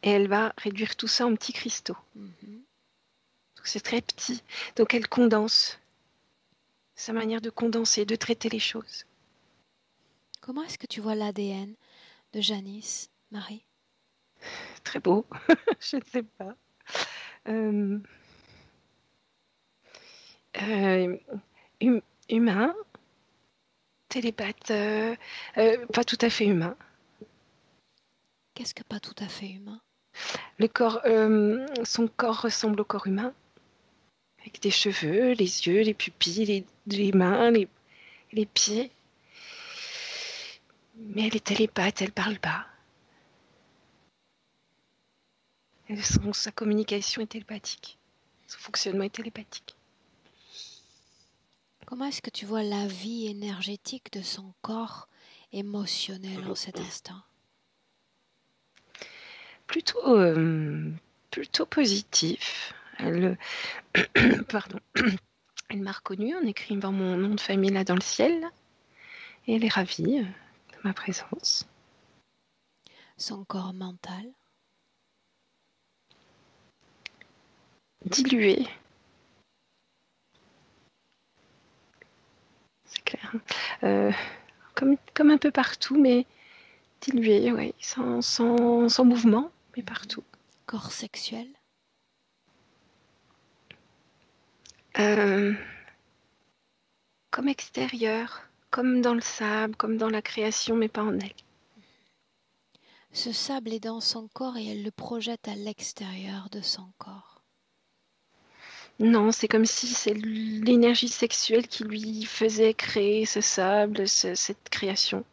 Speaker 3: Et elle va réduire tout ça en petits cristaux.
Speaker 1: Mhm.
Speaker 3: Donc c'est très petit. Donc elle condense. Sa manière de condenser, de traiter les choses.
Speaker 1: Comment est-ce que tu vois l'ADN de Janice, Marie?
Speaker 3: Très beau. Je ne sais pas. Euh, euh, Humain, télépathe, pas tout à fait humain.
Speaker 1: Qu'est-ce que pas tout à fait humain?
Speaker 3: Son corps ressemble au corps humain, avec des cheveux, les yeux, les pupilles, les mains, les pieds. Mais elle est télépathe, elle parle pas. Sa communication est télépathique. Son fonctionnement est télépathique.
Speaker 1: Comment est-ce que tu vois la vie énergétique de son corps émotionnel en cet instant?
Speaker 3: Plutôt, plutôt positif. Pardon. Elle m'a reconnue en écrivant mon nom de famille là dans le ciel. Et elle est ravie de ma présence.
Speaker 1: Son corps mental?
Speaker 3: Diluée, c'est clair. Euh, comme un peu partout, mais diluée, ouais, sans mouvement, mais partout.
Speaker 1: Corps sexuel?
Speaker 3: Euh, Comme extérieur, comme dans le sable, comme dans la création, mais pas en elle.
Speaker 1: Ce sable est dans son corps et elle le projette à l'extérieur de son corps.
Speaker 3: Non, c'est comme si c'est l'énergie sexuelle qui lui faisait créer ce sable, cette création.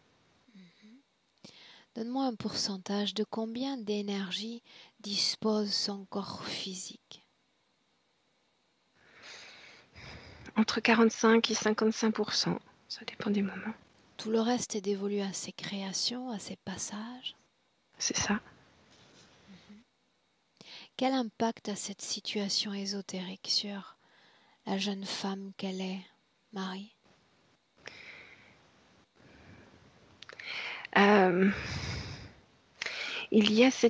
Speaker 1: Donne-moi un pourcentage de combien d'énergie dispose son corps physique.
Speaker 3: Entre 45 et 55%, ça dépend des moments.
Speaker 1: Tout le reste est dévolu à ses créations, à ses passages.
Speaker 3: C'est ça.
Speaker 1: Quel impact a cette situation ésotérique sur la jeune femme qu'elle est, Marie?
Speaker 3: Euh, il y a ce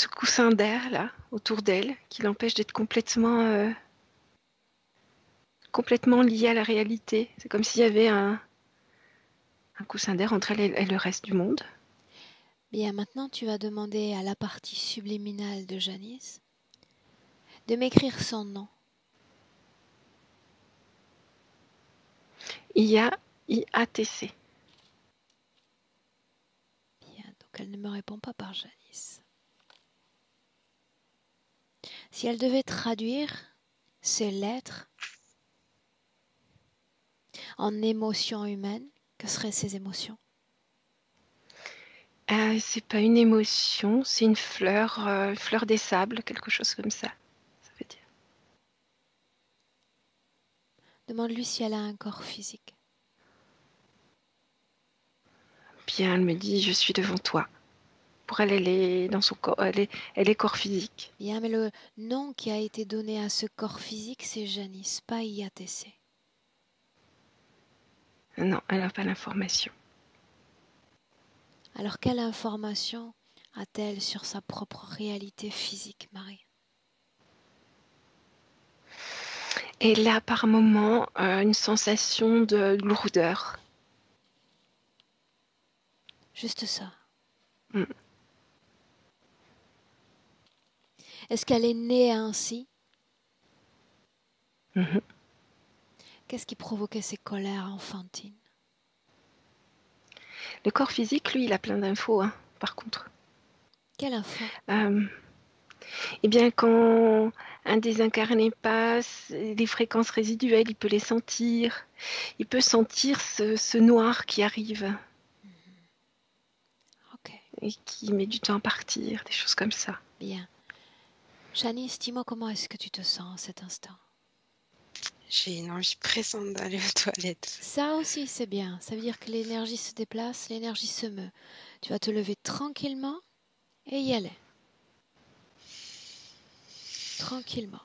Speaker 3: coussin d'air là autour d'elle qui l'empêche d'être complètement liée à la réalité. C'est comme s'il y avait un coussin d'air entre elle et le reste du monde.
Speaker 1: Bien, maintenant tu vas demander à la partie subliminale de Janice de m'écrire son nom.
Speaker 3: IATC.
Speaker 1: Bien, donc elle ne me répond pas par Janice. Si elle devait traduire ces lettres en émotions humaines, que seraient ces émotions?
Speaker 3: C'est pas une émotion, c'est une fleur des sables, quelque chose comme ça. Ça veut dire.
Speaker 1: Demande-lui si elle a un corps physique.
Speaker 3: Bien, elle me dit, je suis devant toi. Pour elle, elle est dans son corps, elle est corps physique.
Speaker 1: Bien, mais le nom qui a été donné à ce corps physique, c'est Janice, pas IATC.
Speaker 3: Non, elle n'a pas l'information.
Speaker 1: Alors, quelle information a-t-elle sur sa propre réalité physique, Marie?
Speaker 3: Elle a par moments une sensation de lourdeur.
Speaker 1: Juste ça.
Speaker 3: Mm.
Speaker 1: Est-ce qu'elle est née ainsi?
Speaker 3: Mhm.
Speaker 1: Qu'est-ce qui provoquait ces colères enfantines?
Speaker 3: Le corps physique, lui, il a plein d'infos, hein, par contre.
Speaker 1: Quelle info?
Speaker 3: Eh bien, quand un désincarné passe, les fréquences résiduelles, il peut les sentir. Il peut sentir ce noir qui arrive
Speaker 1: Ok,
Speaker 3: et qui met du temps à partir, des choses comme ça.
Speaker 1: bien. Janice, dis-moi comment est-ce que tu te sens à cet instant?
Speaker 2: J'ai une envie pressante d'aller aux toilettes.
Speaker 1: Ça aussi, c'est bien. Ça veut dire que l'énergie se déplace, l'énergie se meut. Tu vas te lever tranquillement et y aller. Tranquillement.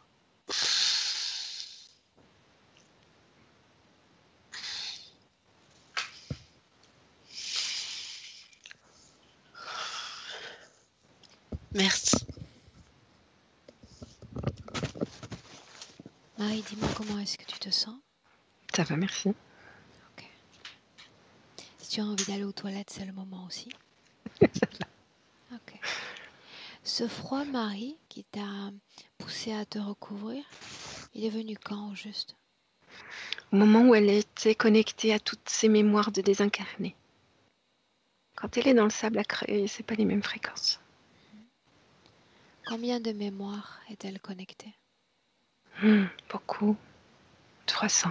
Speaker 2: Merci.
Speaker 1: Marie, dis-moi comment est-ce que tu te sens?
Speaker 3: Ça va, merci.
Speaker 1: Ok. Si tu as envie d'aller aux toilettes, c'est le moment aussi. Ok. Ce froid, Marie, qui t'a poussé à te recouvrir, il est venu quand au juste?
Speaker 3: Au moment où elle était connectée à toutes ses mémoires de désincarné. Quand elle est dans le sable à créer, c'est pas les mêmes fréquences.
Speaker 1: Combien de mémoires est-elle connectée?
Speaker 3: Beaucoup. 300.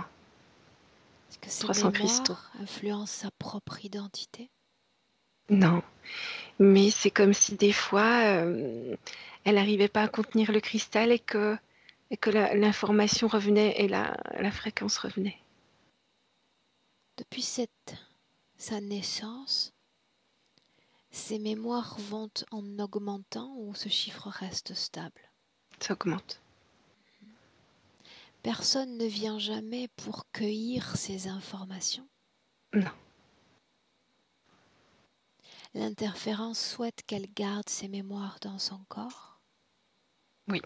Speaker 1: Est-ce que ces
Speaker 3: 300 cristaux.
Speaker 1: mémoires influencent sa propre identité?
Speaker 3: Non. Mais c'est comme si des fois, elle n'arrivait pas à contenir le cristal et que l'information revenait et la fréquence revenait.
Speaker 1: Depuis sa naissance, ces mémoires vont en augmentant ou ce chiffre reste stable?
Speaker 3: Ça augmente.
Speaker 1: Personne ne vient jamais pour cueillir ces informations.
Speaker 3: Non.
Speaker 1: L'interférence souhaite qu'elle garde ses mémoires dans son corps.
Speaker 3: Oui.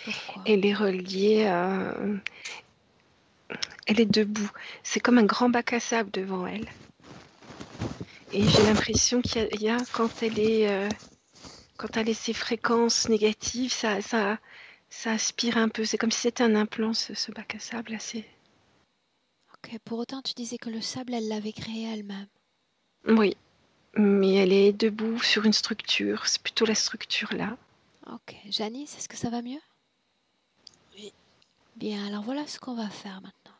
Speaker 1: Pourquoi?
Speaker 3: Elle est reliée à... Elle est debout. C'est comme un grand bac à sable devant elle. Et j'ai l'impression qu'il y a quand elle est ses fréquences négatives, ça aspire un peu. C'est comme si c'était un implant, ce bac à sable.
Speaker 1: Ok, pour autant, tu disais que le sable, elle l'avait créé elle-même.
Speaker 3: Oui, mais elle est debout sur une structure. C'est plutôt la structure là.
Speaker 1: Ok, Janice, est-ce que ça va mieux?
Speaker 2: Oui.
Speaker 1: Bien, alors voilà ce qu'on va faire maintenant.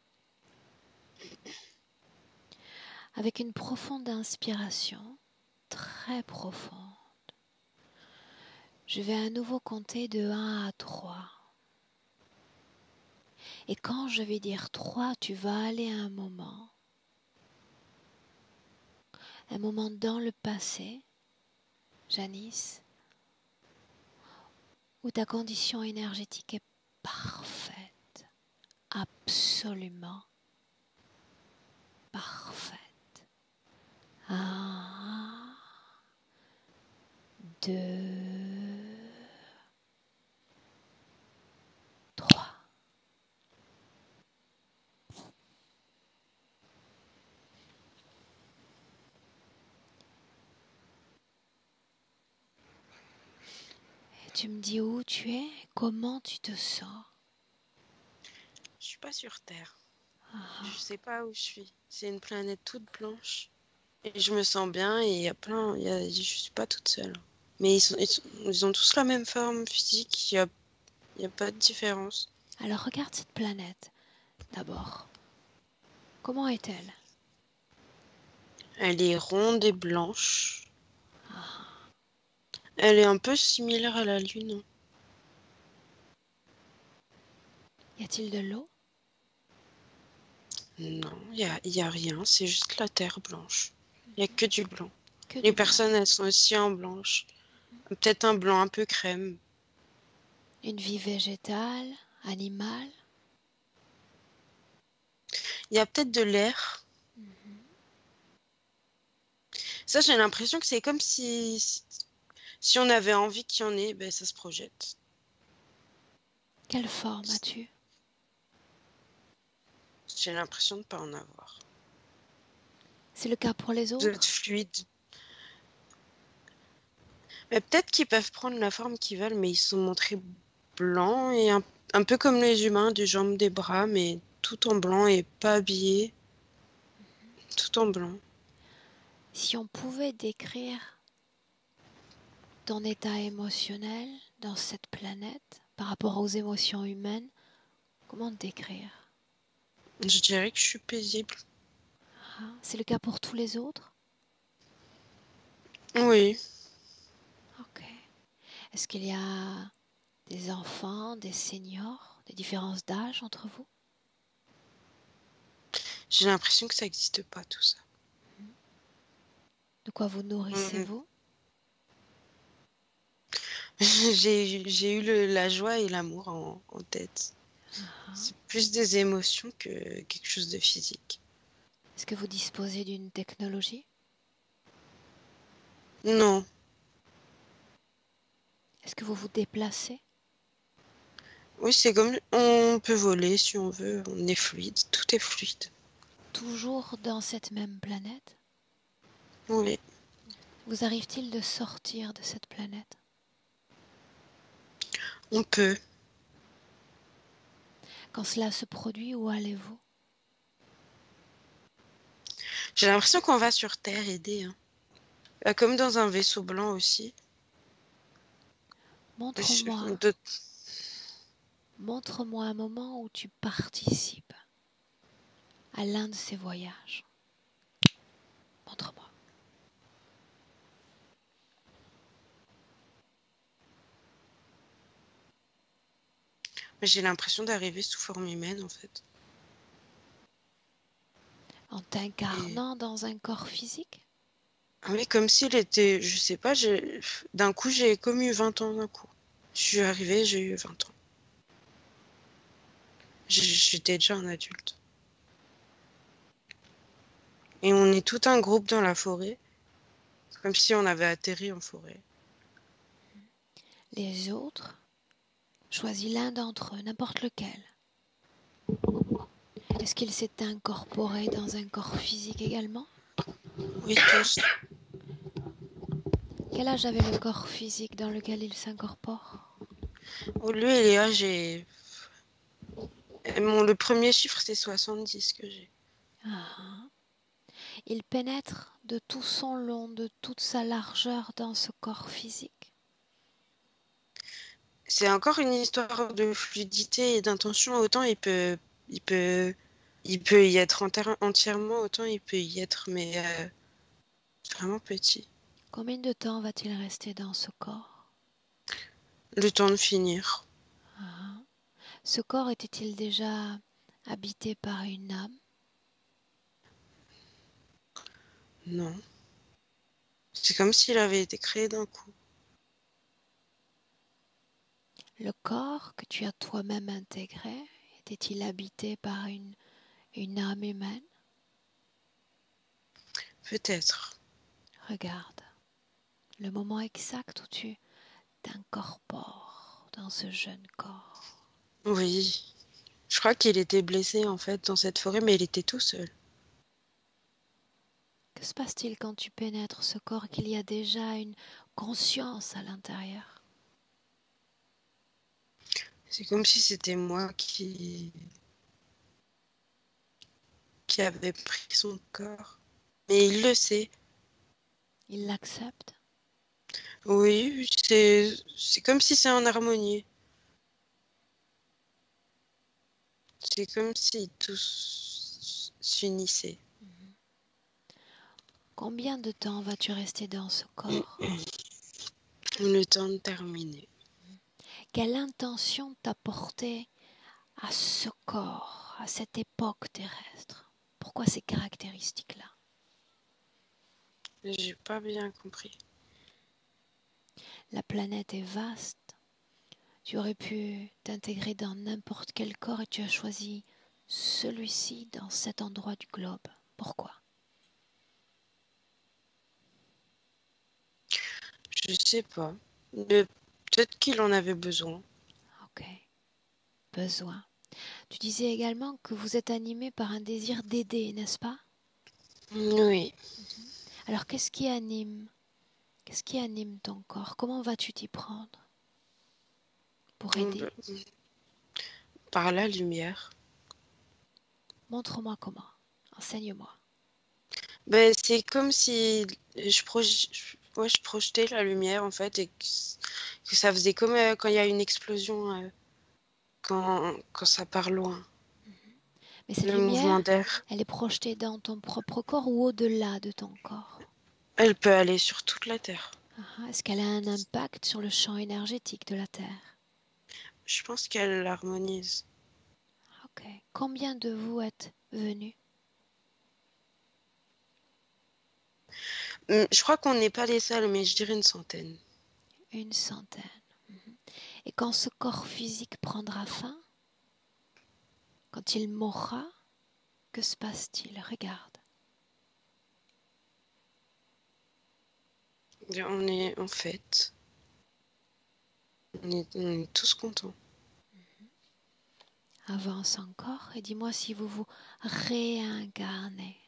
Speaker 1: Avec une profonde inspiration, très profonde, je vais à nouveau compter de 1 à 3. Et quand je vais dire 3, tu vas aller à un moment dans le passé, Janice, où ta condition énergétique est parfaite, absolument parfaite. 1, 2, 3. Et tu me dis où tu es, comment tu te sens.
Speaker 2: Je suis pas sur Terre.
Speaker 1: Ah,
Speaker 2: Je sais pas où je suis. C'est une planète toute blanche. Et je me sens bien et il y a plein. Je suis pas toute seule. Mais ils ont tous la même forme physique. Il Il n'y a pas de différence.
Speaker 1: Alors regarde cette planète, d'abord. Comment est-elle?
Speaker 2: Elle est ronde et blanche.
Speaker 1: Ah,
Speaker 2: Elle est un peu similaire à la Lune.
Speaker 1: y a-t-il de l'eau?
Speaker 2: Non, y a rien. C'est juste la Terre blanche. Il n'y a que du blanc.
Speaker 1: Que
Speaker 2: Les
Speaker 1: du blanc.
Speaker 2: personnes, elles sont aussi en blanche. Peut-être un blanc un peu crème.
Speaker 1: Une vie végétale, animale?
Speaker 2: Il y a peut-être de l'air. Ça, j'ai l'impression que c'est comme si on avait envie qu'il y en ait, ben, ça se projette.
Speaker 1: Quelle forme as-tu?
Speaker 2: J'ai l'impression de ne pas en avoir.
Speaker 1: C'est le cas pour les
Speaker 2: De
Speaker 1: autres?
Speaker 2: fluide. Mais peut-être qu'ils peuvent prendre la forme qu'ils veulent, mais ils sont montrés blancs et un peu comme les humains, des jambes, des bras, mais tout en blanc et pas habillés. Tout en blanc.
Speaker 1: Si on pouvait décrire ton état émotionnel dans cette planète par rapport aux émotions humaines, comment te décrire?
Speaker 2: Je dirais que je suis paisible.
Speaker 1: Ah, c'est le cas pour tous les autres?
Speaker 2: Oui.
Speaker 1: Ok. Est-ce qu'il y a des enfants, des seniors, des différences d'âge entre vous?
Speaker 2: J'ai l'impression que ça n'existe pas, tout ça.
Speaker 1: De quoi vous
Speaker 2: Mm.
Speaker 1: nourrissez-vous?
Speaker 2: J'ai eu la joie et l'amour en tête.
Speaker 1: Ah.
Speaker 2: C'est plus des émotions que quelque chose de physique.
Speaker 1: Est-ce que vous disposez d'une technologie?
Speaker 2: Non.
Speaker 1: Est-ce que vous vous déplacez?
Speaker 2: Oui, c'est comme on peut voler si on veut. On est fluide. Tout est fluide.
Speaker 1: Toujours dans cette même planète?
Speaker 2: Oui.
Speaker 1: Vous arrive-t-il de sortir de cette planète?
Speaker 2: On peut.
Speaker 1: Quand cela se produit, où allez-vous?
Speaker 2: J'ai l'impression qu'on va sur Terre aider. Comme dans un vaisseau blanc aussi.
Speaker 1: Montre-moi,
Speaker 2: De-
Speaker 1: montre-moi un moment où tu participes à l'un de ces voyages. Montre-moi.
Speaker 2: J'ai l'impression d'arriver sous forme humaine, en fait.
Speaker 1: En t'incarnant dans un corps physique?
Speaker 2: Ah oui, comme s'il était, je sais pas, d'un coup, j'ai comme eu 20 ans d'un coup. Je suis arrivée, j'ai eu 20 ans. J'étais déjà un adulte. Et on est tout un groupe dans la forêt, comme si on avait atterri en forêt.
Speaker 1: Les autres? Choisis l'un d'entre eux, n'importe lequel. Est-ce qu'il s'est incorporé dans un corps physique également?
Speaker 2: Oui, tous.
Speaker 1: Quel âge avait le corps physique dans lequel il s'incorpore?
Speaker 2: Oh, lui et Léa, le premier chiffre, c'est 70 que j'ai.
Speaker 1: Ah. Il pénètre de tout son long, de toute sa largeur dans ce corps physique.
Speaker 2: C'est encore une histoire de fluidité et d'intention. Autant il peut, il peut y être entièrement, autant il peut y être, mais vraiment petit.
Speaker 1: Combien de temps va-t-il rester dans ce corps?
Speaker 2: Le temps de finir.
Speaker 1: Ah. Ce corps était-il déjà habité par une âme?
Speaker 2: Non. C'est comme s'il avait été créé d'un coup.
Speaker 1: Le corps que tu as toi-même intégré, était-il habité par une âme humaine?
Speaker 2: Peut-être.
Speaker 1: Regarde, le moment exact où tu t'incorpores dans ce jeune corps.
Speaker 2: Oui. Je crois qu'il était blessé en fait dans cette forêt, mais il était tout seul.
Speaker 1: Que se passe-t-il quand tu pénètres ce corps, qu'il y a déjà une conscience à l'intérieur?
Speaker 2: C'est comme si c'était moi qui avait pris son corps. Mais il le sait.
Speaker 1: Il l'accepte?
Speaker 2: Oui, c'est comme si c'est en harmonie. C'est comme si tous s'unissaient.
Speaker 1: Combien de temps vas-tu rester dans ce corps?
Speaker 2: Le temps de terminer.
Speaker 1: Quelle intention t'a porté à ce corps, à cette époque terrestre? Pourquoi ces caractéristiques-là?
Speaker 2: J'ai pas bien compris.
Speaker 1: La planète est vaste. Tu aurais pu t'intégrer dans n'importe quel corps et tu as choisi celui-ci dans cet endroit du globe. Pourquoi?
Speaker 2: Je sais pas. Mais peut-être qu'il en avait besoin.
Speaker 1: Ok. Besoin. Tu disais également que vous êtes animé par un désir d'aider, n'est-ce pas?
Speaker 2: Oui.
Speaker 1: Alors qu'est-ce qui anime ton corps? Comment vas-tu t'y prendre pour aider?
Speaker 2: Par la lumière.
Speaker 1: Montre-moi comment. Enseigne-moi.
Speaker 2: Ben, c'est comme si je projetais la lumière en fait et que ça faisait comme quand il y a une explosion quand ça part loin.
Speaker 1: Mais cette
Speaker 2: Le
Speaker 1: lumière,
Speaker 2: mouvement d'air.
Speaker 1: elle est projetée dans ton propre corps ou au-delà de ton corps?
Speaker 2: Elle peut aller sur toute la Terre.
Speaker 1: Est-ce qu'elle a un impact sur le champ énergétique de la Terre?
Speaker 2: Je pense qu'elle l'harmonise.
Speaker 1: Ok. Combien de vous êtes venus?
Speaker 2: Je crois qu'on n'est pas les seuls, mais je dirais une centaine.
Speaker 1: Une centaine. Et quand ce corps physique prendra fin, quand il mourra, que se passe-t-il? Regarde.
Speaker 2: On est en fête. On est tous contents.
Speaker 1: Avance encore et dis-moi si vous vous réincarnez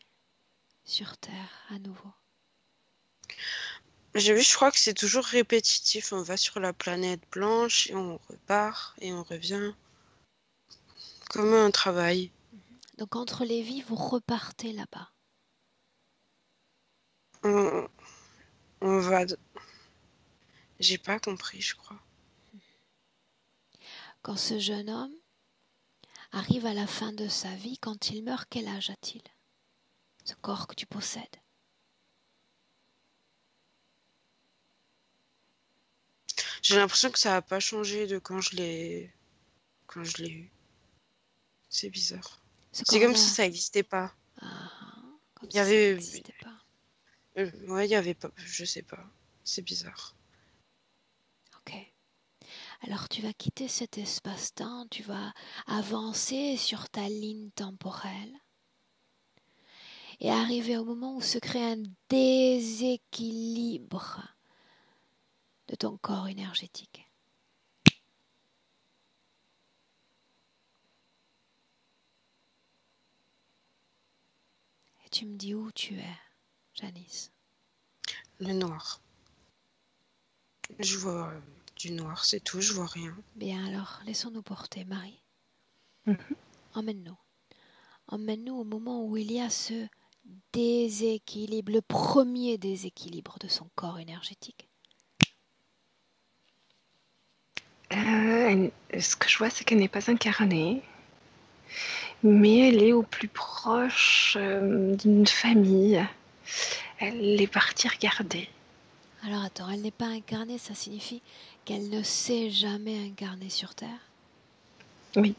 Speaker 1: sur Terre à nouveau.
Speaker 2: Je crois que c'est toujours répétitif. On va sur la planète blanche et on repart et on revient. Comme un travail.
Speaker 1: Donc entre les vies, vous repartez là-bas.
Speaker 2: On va... J'ai pas compris, je crois.
Speaker 1: Quand ce jeune homme arrive à la fin de sa vie, quand il meurt, quel âge a-t-il? Ce corps que tu possèdes.
Speaker 2: J'ai l'impression que ça n'a pas changé de quand je l'ai eu. C'est bizarre. C'est comme si ça n'existait pas.
Speaker 1: Comme
Speaker 2: il y avait...
Speaker 1: ça n'existait pas.
Speaker 2: Ouais, il y avait pas... Je sais pas. C'est bizarre.
Speaker 1: Ok. Alors tu vas quitter cet espace-temps, tu vas avancer sur ta ligne temporelle et arriver au moment où se crée un déséquilibre de ton corps énergétique. Et tu me dis où tu es, Janice?
Speaker 2: Le noir. Je vois du noir, c'est tout, je vois rien.
Speaker 1: Bien alors, laissons-nous porter, Marie.
Speaker 3: Mhm.
Speaker 1: Emmène-nous. Emmène-nous au moment où il y a ce déséquilibre, le premier déséquilibre de son corps énergétique.
Speaker 3: Ce que je vois, c'est qu'elle n'est pas incarnée, mais elle est au plus proche d'une famille. Elle est partie regarder.
Speaker 1: Alors attends, elle n'est pas incarnée, ça signifie qu'elle ne s'est jamais incarnée sur Terre?
Speaker 3: Oui.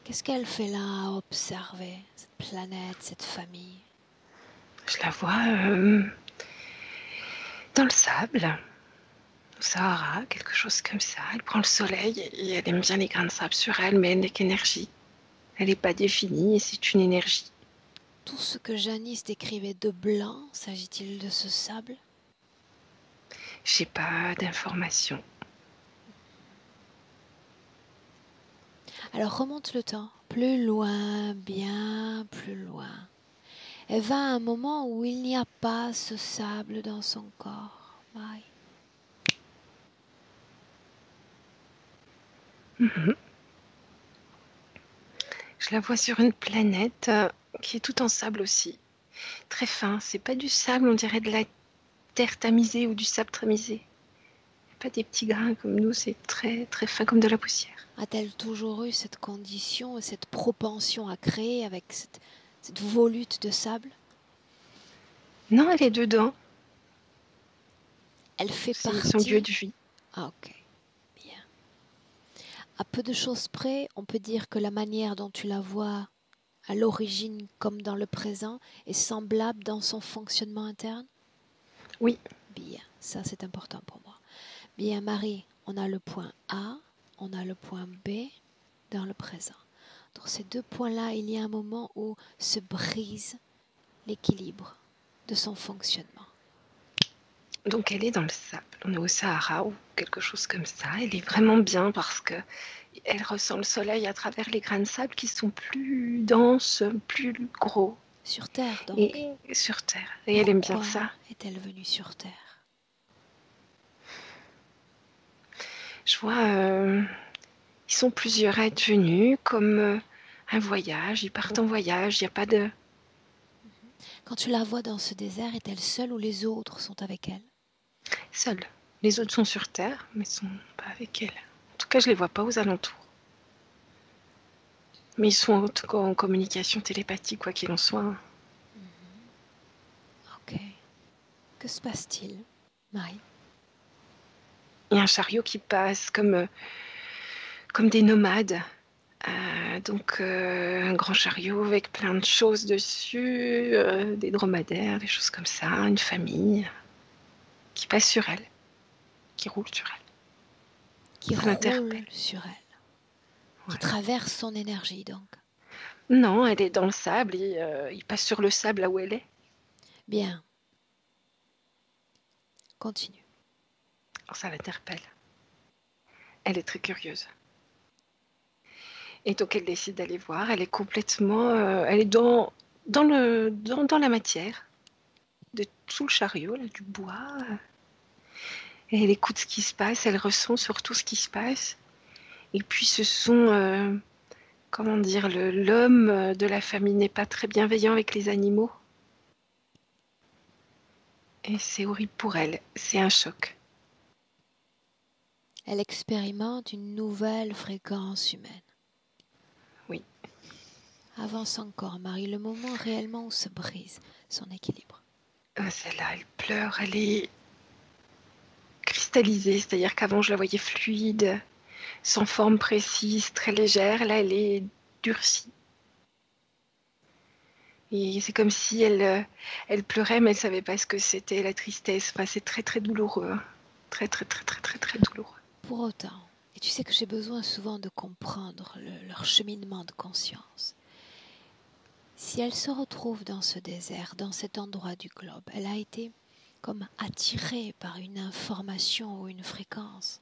Speaker 1: Qu'est-ce qu'elle fait là à observer cette planète, cette famille?
Speaker 3: Je la vois dans le sable, au Sahara, quelque chose comme ça. Elle prend le soleil et elle aime bien les grains de sable sur elle, mais elle n'est qu'énergie. Elle n'est pas définie et c'est une énergie.
Speaker 1: Tout ce que Janice décrivait de blanc, s'agit-il de ce sable?
Speaker 3: J'ai pas d'informations.
Speaker 1: Alors remonte le temps, plus loin, bien plus loin. Elle va à un moment où il n'y a pas ce sable dans son corps. Marie.
Speaker 3: Je la vois sur une planète qui est tout en sable aussi. Très fin, c'est pas du sable, on dirait de la terre tamisée ou du sable tamisé. pas des petits grains comme nous, c'est très très fin comme de la poussière.
Speaker 1: A-t-elle toujours eu cette condition, cette propension à créer avec cette volute de sable?
Speaker 3: Non, elle est dedans.
Speaker 1: Elle fait
Speaker 3: C'est son lieu
Speaker 1: partie...
Speaker 3: de vie.
Speaker 1: Ah, ok. Bien. À peu de choses près, on peut dire que la manière dont tu la vois à l'origine comme dans le présent est semblable dans son fonctionnement interne?
Speaker 3: Oui.
Speaker 1: Bien, ça c'est important pour moi. Bien, Marie, on a le point A, on a le point B dans le présent. Dans ces deux points-là, il y a un moment où se brise l'équilibre de son fonctionnement.
Speaker 3: Donc elle est dans le sable. On est au Sahara ou quelque chose comme ça. Elle est vraiment bien parce que elle ressent le soleil à travers les grains de sable qui sont plus denses, plus gros.
Speaker 1: Sur Terre, donc.
Speaker 3: Et sur Terre. Et elle aime bien
Speaker 1: Pourquoi
Speaker 3: ça.
Speaker 1: est-elle venue sur Terre?
Speaker 3: Je vois, ils sont plusieurs à être venus comme un voyage. Ils partent en voyage. Il n'y a pas de...
Speaker 1: Quand tu la vois dans ce désert, est-elle seule ou les autres sont avec elle?
Speaker 3: Seuls. Les autres sont sur Terre, mais sont pas avec elle. En tout cas, je les vois pas aux alentours. Mais ils sont en tout cas en communication télépathique, quoi qu'il en soit.
Speaker 1: Ok. Que se passe-t-il, Marie?
Speaker 3: Il y a un chariot qui passe comme des nomades. Un grand chariot avec plein de choses dessus, des dromadaires, des choses comme ça, une famille qui passe sur elle, qui roule sur elle.
Speaker 1: Qui
Speaker 3: Ça
Speaker 1: roule
Speaker 3: l'interpelle.
Speaker 1: sur elle, qui
Speaker 3: Ouais.
Speaker 1: traverse son énergie donc.
Speaker 3: Non, elle est dans le sable et il passe sur le sable là où elle est.
Speaker 1: Bien. Continue.
Speaker 3: Alors ça l'interpelle. Elle est très curieuse. Et donc elle décide d'aller voir. Elle est complètement, elle est dans la matière, sous le chariot, là, du bois. Et elle écoute ce qui se passe. Elle ressent surtout ce qui se passe. Et puis ce sont, comment dire, l'homme de la famille n'est pas très bienveillant avec les animaux. Et c'est horrible pour elle. C'est un choc.
Speaker 1: Elle expérimente une nouvelle fréquence humaine.
Speaker 3: Oui.
Speaker 1: Avance encore, Marie, le moment réellement où se brise son équilibre.
Speaker 3: Celle-là, elle pleure. Elle est cristallisée. C'est-à-dire qu'avant, je la voyais fluide, sans forme précise, très légère. Là, elle est durcie. Et c'est comme si elle pleurait, mais elle savait pas ce que c'était la tristesse. Enfin, c'est très très douloureux. Hein. Très très très très très très douloureux.
Speaker 1: Pour autant, et tu sais que j'ai besoin souvent de comprendre leur cheminement de conscience. Si elle se retrouve dans ce désert, dans cet endroit du globe, elle a été comme attirée par une information ou une fréquence.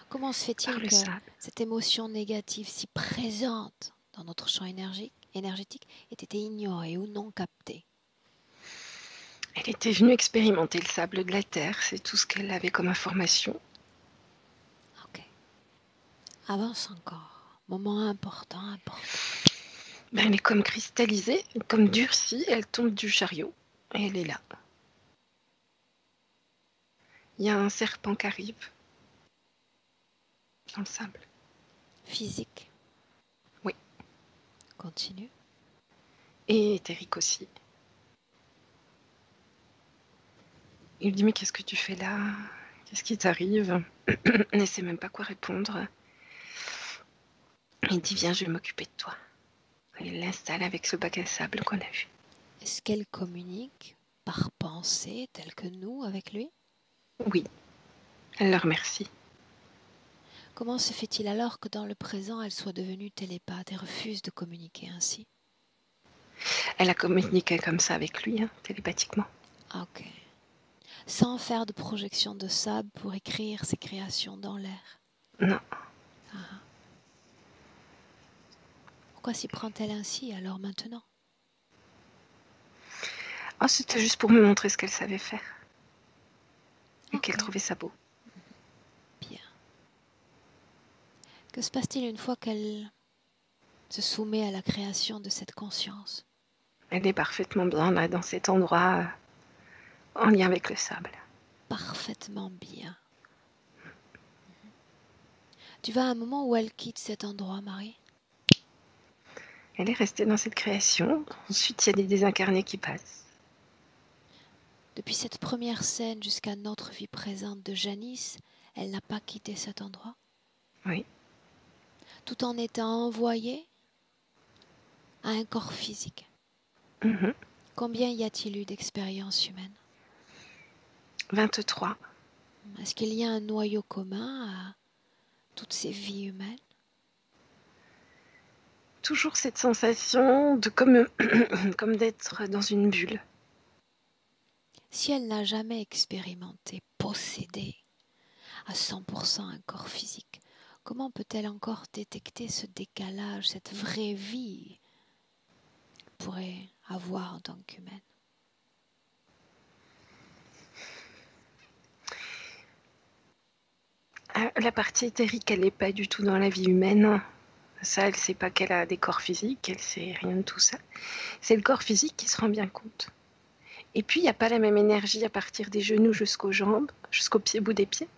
Speaker 1: Comment se fait-il que cette émotion négative si présente dans notre champ énergétique ait été ignorée ou non captée?
Speaker 3: Elle était venue expérimenter le sable de la terre, c'est tout ce qu'elle avait comme information.
Speaker 1: Ok. Avance encore. Moment important.
Speaker 3: Ben, elle est comme cristallisée, comme durcie, elle tombe du chariot et elle est là. Il y a un serpent qui arrive dans le sable.
Speaker 1: Physique.
Speaker 3: Oui.
Speaker 1: Continue.
Speaker 3: Et éthérique aussi. Il lui dit, mais qu'est-ce que tu fais là? Qu'est-ce qui t'arrive? Elle ne sait même pas quoi répondre. Il dit, viens, je vais m'occuper de toi. Il l'installe avec ce bac à sable qu'on a vu.
Speaker 1: Est-ce qu'elle communique par pensée, tel que nous, avec lui?
Speaker 3: Oui, elle le remercie.
Speaker 1: Comment se fait-il alors que dans le présent, elle soit devenue télépathe et refuse de communiquer ainsi?
Speaker 3: Elle a communiqué comme ça avec lui, hein, télépathiquement.
Speaker 1: Ah, ok. Sans faire de projection de sable pour écrire ses créations dans l'air?
Speaker 3: Non.
Speaker 1: Ah. Pourquoi s'y prend-elle ainsi alors maintenant?
Speaker 3: Oh, c'était juste pour me montrer ce qu'elle savait faire. Et
Speaker 1: Okay.
Speaker 3: qu'elle trouvait ça beau.
Speaker 1: Bien. Que se passe-t-il une fois qu'elle se soumet à la création de cette conscience?
Speaker 3: Elle est parfaitement bien là, dans cet endroit, en lien avec le sable.
Speaker 1: Parfaitement bien. Tu vas à un moment où elle quitte cet endroit, Marie.
Speaker 3: Elle est restée dans cette création. Ensuite, il y a des désincarnés qui passent.
Speaker 1: Depuis cette première scène jusqu'à notre vie présente de Janice, elle n'a pas quitté cet endroit.
Speaker 3: Oui.
Speaker 1: Tout en étant envoyée à un corps physique.
Speaker 3: Mhm.
Speaker 1: Combien y a-t-il eu d'expériences humaines?
Speaker 3: 23.
Speaker 1: Est-ce qu'il y a un noyau commun à toutes ces vies humaines?
Speaker 3: Toujours cette sensation de comme, comme d'être dans une bulle.
Speaker 1: Si elle n'a jamais expérimenté, possédé à 100% un corps physique, comment peut-elle encore détecter ce décalage, cette vraie vie qu'elle pourrait avoir en tant qu'humaine?
Speaker 3: La partie éthérique, elle n'est pas du tout dans la vie humaine. Ça, elle ne sait pas qu'elle a des corps physiques, elle ne sait rien de tout ça. C'est le corps physique qui se rend bien compte. Et puis, il n'y a pas la même énergie à partir des genoux jusqu'aux jambes, jusqu'au bout des pieds.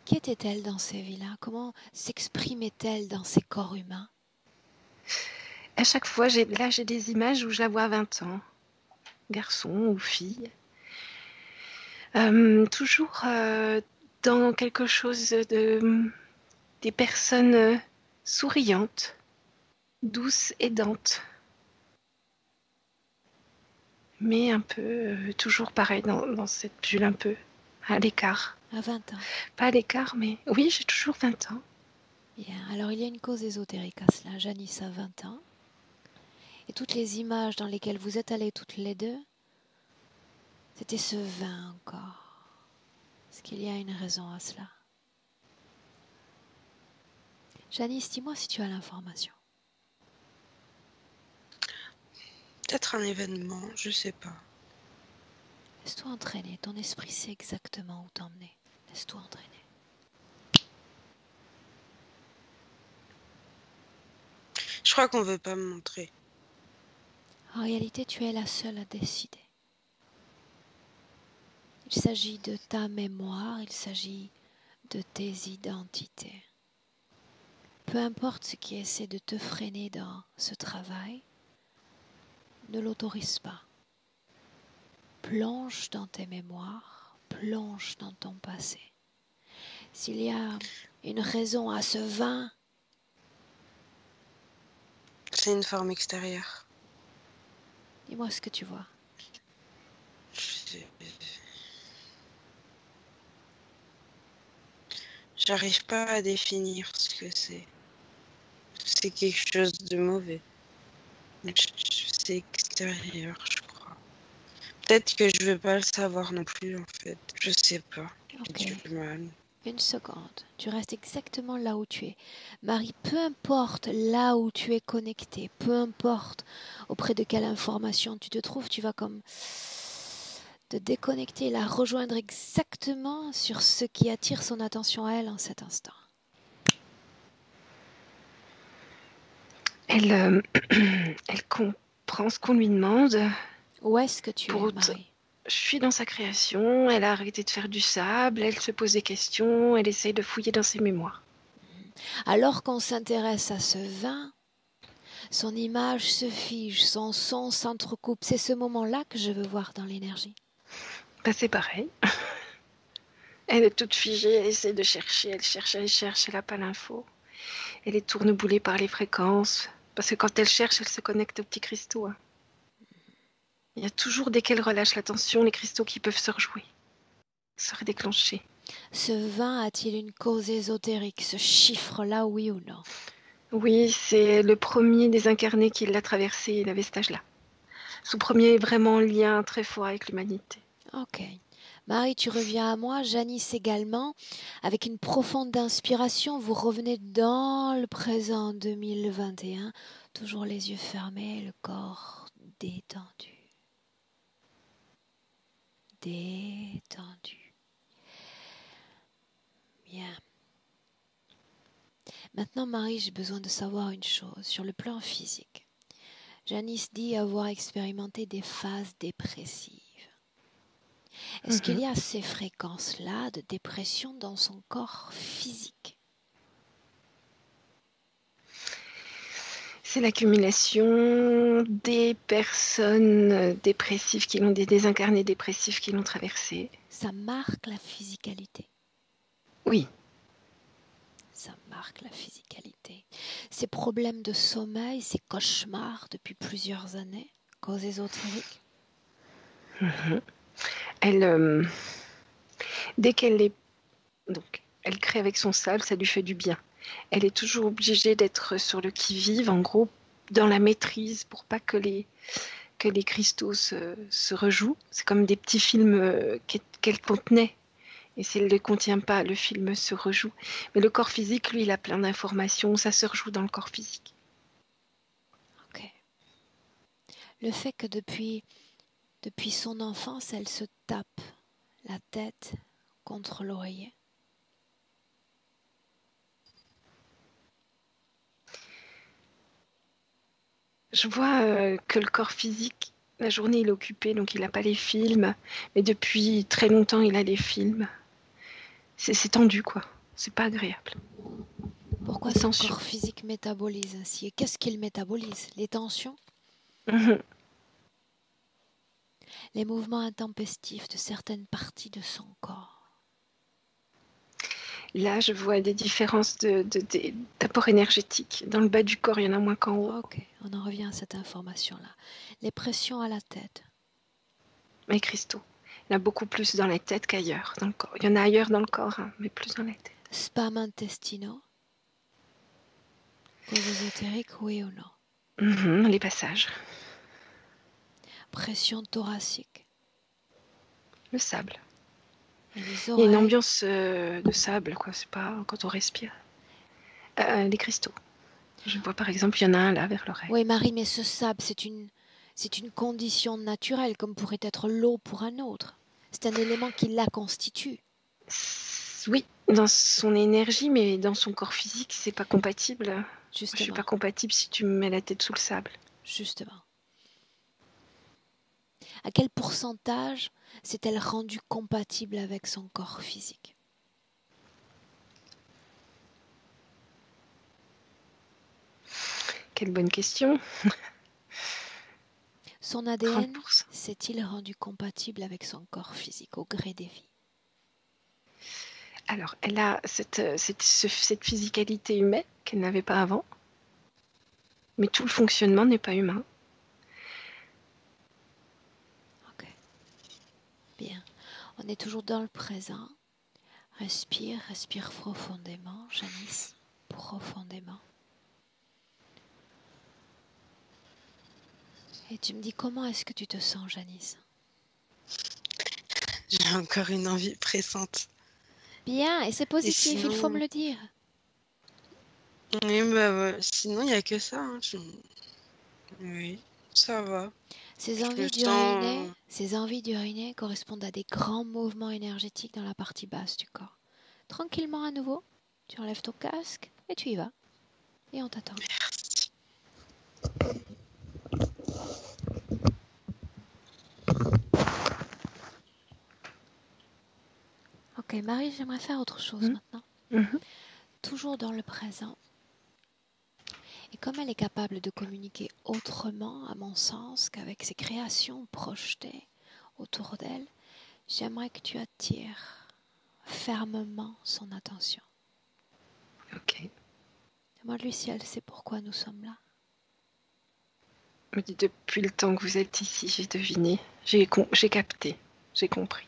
Speaker 1: Qui était-elle dans ces vies-là? Comment s'exprimait-elle dans ces corps humains?
Speaker 3: À chaque fois, j'ai des images où je la vois à 20 ans, garçon ou fille. Toujours dans quelque chose des personnes souriantes, douces, aidantes. Mais un peu, toujours pareil, dans cette bulle un peu, à l'écart.
Speaker 1: À 20 ans.
Speaker 3: Pas à l'écart, mais oui, j'ai toujours 20 ans.
Speaker 1: Bien. Alors il y a une cause ésotérique à cela. Janice a 20 ans. Et toutes les images dans lesquelles vous êtes allées toutes les deux, c'était ce vin encore. Est-ce qu'il y a une raison à cela? Janice, dis-moi si tu as l'information.
Speaker 2: Peut-être un événement, je sais pas.
Speaker 1: Laisse-toi entraîner. Ton esprit sait exactement où t'emmener. Laisse-toi entraîner.
Speaker 2: Je crois qu'on veut pas me montrer.
Speaker 1: En réalité, tu es la seule à décider. Il s'agit de ta mémoire, il s'agit de tes identités. Peu importe ce qui essaie de te freiner dans ce travail, ne l'autorise pas. Plonge dans tes mémoires, plonge dans ton passé. S'il y a une raison à ce vin,
Speaker 2: C'est une forme extérieure.
Speaker 1: dis-moi ce que tu vois.
Speaker 2: J'arrive pas à définir ce que c'est. C'est quelque chose de mauvais. C'est extérieur, je crois. Peut-être que je veux pas le savoir non plus, en fait. Je sais pas.
Speaker 1: Ok.
Speaker 2: J'ai du mal.
Speaker 1: Une seconde, tu restes exactement là où tu es. Marie, peu importe là où tu es connecté, peu importe auprès de quelle information tu te trouves, tu vas comme te déconnecter et la rejoindre exactement sur ce qui attire son attention à elle en cet instant.
Speaker 3: Elle, elle comprend ce qu'on lui demande.
Speaker 1: Où est-ce que tu
Speaker 3: Pour
Speaker 1: es,
Speaker 3: autant,
Speaker 1: Marie?
Speaker 3: je suis dans sa création, elle a arrêté de faire du sable, elle se pose des questions, elle essaye de fouiller dans ses mémoires.
Speaker 1: Alors qu'on s'intéresse à ce vin, son image se fige, son son s'entrecoupe. C'est ce moment-là que je veux voir dans l'énergie.
Speaker 3: Ben, c'est pareil. Elle est toute figée, elle essaie de chercher, elle cherche, elle n'a pas l'info. Elle est tourneboulée par les fréquences, parce que quand elle cherche, elle se connecte aux petits cristaux. Hein. Il y a toujours, dès qu'elle relâche la tension, les cristaux qui peuvent se rejouer, se redéclencher.
Speaker 1: Ce vin a-t-il une cause ésotérique, ce chiffre-là, oui ou non?
Speaker 3: Oui, c'est le premier des incarnés qui l'a traversé, il avait cet âge-là. Son premier vraiment lien très fort avec l'humanité.
Speaker 1: Ok. Marie, tu reviens à moi, Janice également. Avec une profonde inspiration, vous revenez dans le présent 2021, toujours les yeux fermés, le corps détendu. Détendu. Bien. Maintenant, Marie, j'ai besoin de savoir une chose sur le plan physique. Janice dit avoir expérimenté des phases dépressives. Est-ce qu'il y a ces fréquences-là de dépression dans son corps physique?
Speaker 3: C'est l'accumulation des personnes dépressives qui l'ont, des désincarnés dépressifs qui l'ont traversé.
Speaker 1: Ça marque la physicalité.
Speaker 3: Oui.
Speaker 1: Ça marque la physicalité. Ces problèmes de sommeil, ces cauchemars depuis plusieurs années, cause ésotérique.
Speaker 3: Elle, dès qu'elle est, donc, elle crée avec son sable, ça lui fait du bien. Elle est toujours obligée d'être sur le qui-vive, en gros, dans la maîtrise, pour pas que les cristaux se rejouent. C'est comme des petits films qu'elle contenait. Et si elle ne les contient pas, le film se rejoue. Mais le corps physique, lui, il a plein d'informations. Ça se rejoue dans le corps physique.
Speaker 1: Ok. Le fait que depuis son enfance, elle se tape la tête contre l'oreiller.
Speaker 3: Je vois que le corps physique, la journée, il est occupé, donc il n'a pas les films. Mais depuis très longtemps, il a les films. C'est tendu, quoi. C'est pas agréable.
Speaker 1: Pourquoi son corps physique métabolise ainsi? Et qu'est-ce qu'il métabolise? Les tensions? Les mouvements intempestifs de certaines parties de son corps?
Speaker 3: Là, je vois des différences d'apport énergétique. Dans le bas du corps, il y en a moins qu'en haut.
Speaker 1: Ok, on en revient à cette information-là. Les pressions à la tête?
Speaker 3: Les cristaux. Il y en a beaucoup plus dans la tête qu'ailleurs dans le corps. Il y en a ailleurs dans le corps, hein, mais plus dans la tête.
Speaker 1: Spasmes intestinaux? Cause ésotérique, oui ou non?
Speaker 3: Les passages.
Speaker 1: Pression thoracique?
Speaker 3: Le sable.
Speaker 1: Et les
Speaker 3: il y a
Speaker 1: oreilles?
Speaker 3: une ambiance de sable, quoi. C'est pas quand on respire. Les cristaux. Je vois par exemple, il y en a un là vers l'oreille.
Speaker 1: Oui, Marie, mais ce sable, c'est une condition naturelle, comme pourrait être l'eau pour un autre. C'est un élément qui la constitue.
Speaker 3: Oui, dans son énergie, mais dans son corps physique, c'est pas compatible.
Speaker 1: Justement.
Speaker 3: Je suis pas compatible si tu me mets la tête sous le sable.
Speaker 1: Justement. À quel pourcentage s'est-elle rendue compatible avec son corps physique?
Speaker 3: Quelle bonne question.
Speaker 1: Son ADN
Speaker 3: 30%.
Speaker 1: s'est-il rendu compatible avec son corps physique au gré des vies?
Speaker 3: Alors, elle a cette physicalité humaine qu'elle n'avait pas avant, mais tout le fonctionnement n'est pas humain.
Speaker 1: Ok. Bien. On est toujours dans le présent. Respire profondément, Janice, profondément. Et tu me dis comment est-ce que tu te sens, Janice?
Speaker 2: J'ai encore une envie pressante.
Speaker 1: Bien, et c'est positif,
Speaker 2: sinon...
Speaker 1: il faut me le dire.
Speaker 2: Oui, bah, sinon, il n'y a que ça. Hein. Oui, ça va.
Speaker 1: Ces envies d'uriner correspondent à des grands mouvements énergétiques dans la partie basse du corps. Tranquillement à nouveau, tu enlèves ton casque et tu y vas. Et on t'attend.
Speaker 2: Merci.
Speaker 1: Ok, Marie, j'aimerais faire autre chose maintenant. Toujours dans le présent. Et comme elle est capable de communiquer autrement, à mon sens, qu'avec ses créations projetées autour d'elle, j'aimerais que tu attires fermement son attention.
Speaker 3: Ok.
Speaker 1: Demande-lui si elle sait pourquoi nous sommes là.
Speaker 3: Me dit depuis le temps que vous êtes ici, j'ai deviné, j'ai capté, j'ai compris.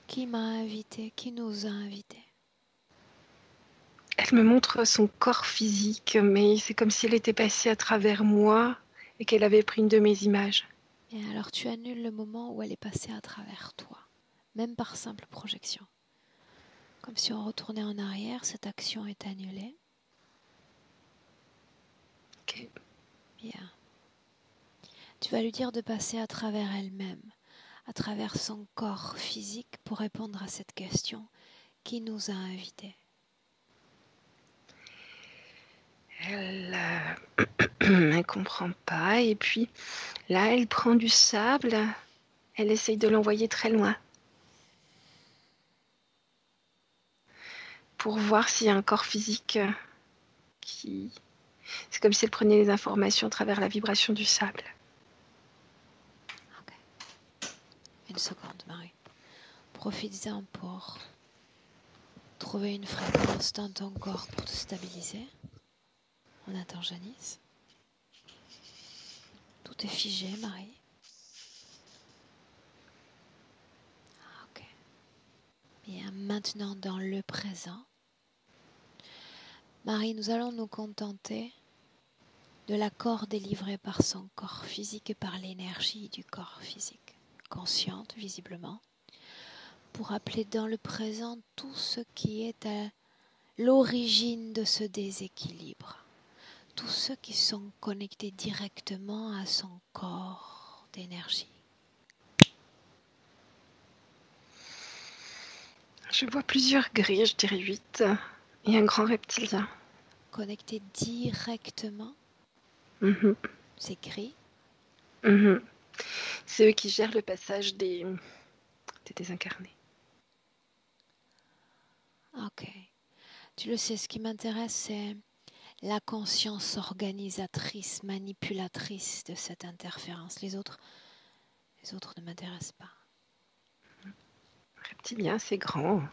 Speaker 1: Qui m'a invité? Qui nous a invités?
Speaker 3: Elle me montre son corps physique, mais c'est comme si elle était passée à travers moi et qu'elle avait pris une de mes images.
Speaker 1: Et alors tu annules le moment où elle est passée à travers toi, même par simple projection. Comme si on retournait en arrière, cette action est annulée.
Speaker 3: Ok.
Speaker 1: Bien. Tu vas lui dire de passer à travers elle-même, à travers son corps physique pour répondre à cette question. Qui nous a invités?
Speaker 3: Elle ne comprend pas. Et puis là, elle prend du sable. Elle essaye de l'envoyer très loin. pour voir s'il y a un corps physique qui... C'est comme si elle prenait les informations à travers la vibration du sable.
Speaker 1: Ok. Une seconde, Marie. Profites-en pour trouver une fréquence dans ton corps pour te stabiliser. On attend Janice. Tout est figé, Marie. Ok. Bien, maintenant dans le présent. Marie, nous allons nous contenter de l'accord délivré par son corps physique et par l'énergie du corps physique, consciente visiblement, pour appeler dans le présent tout ce qui est à l'origine de ce déséquilibre, tous ceux qui sont connectés directement à son corps d'énergie.
Speaker 3: Je vois plusieurs grilles, je dirais 8, et un grand reptilien.
Speaker 1: Connectés directement,
Speaker 3: Mhm,
Speaker 1: c'est gris.
Speaker 3: mhm. C'est eux qui gèrent le passage des désincarnés.
Speaker 1: Ok. Tu le sais, ce qui m'intéresse, c'est la conscience organisatrice, manipulatrice de cette interférence. Les autres ne m'intéressent pas.
Speaker 3: Reptilien, c'est grand.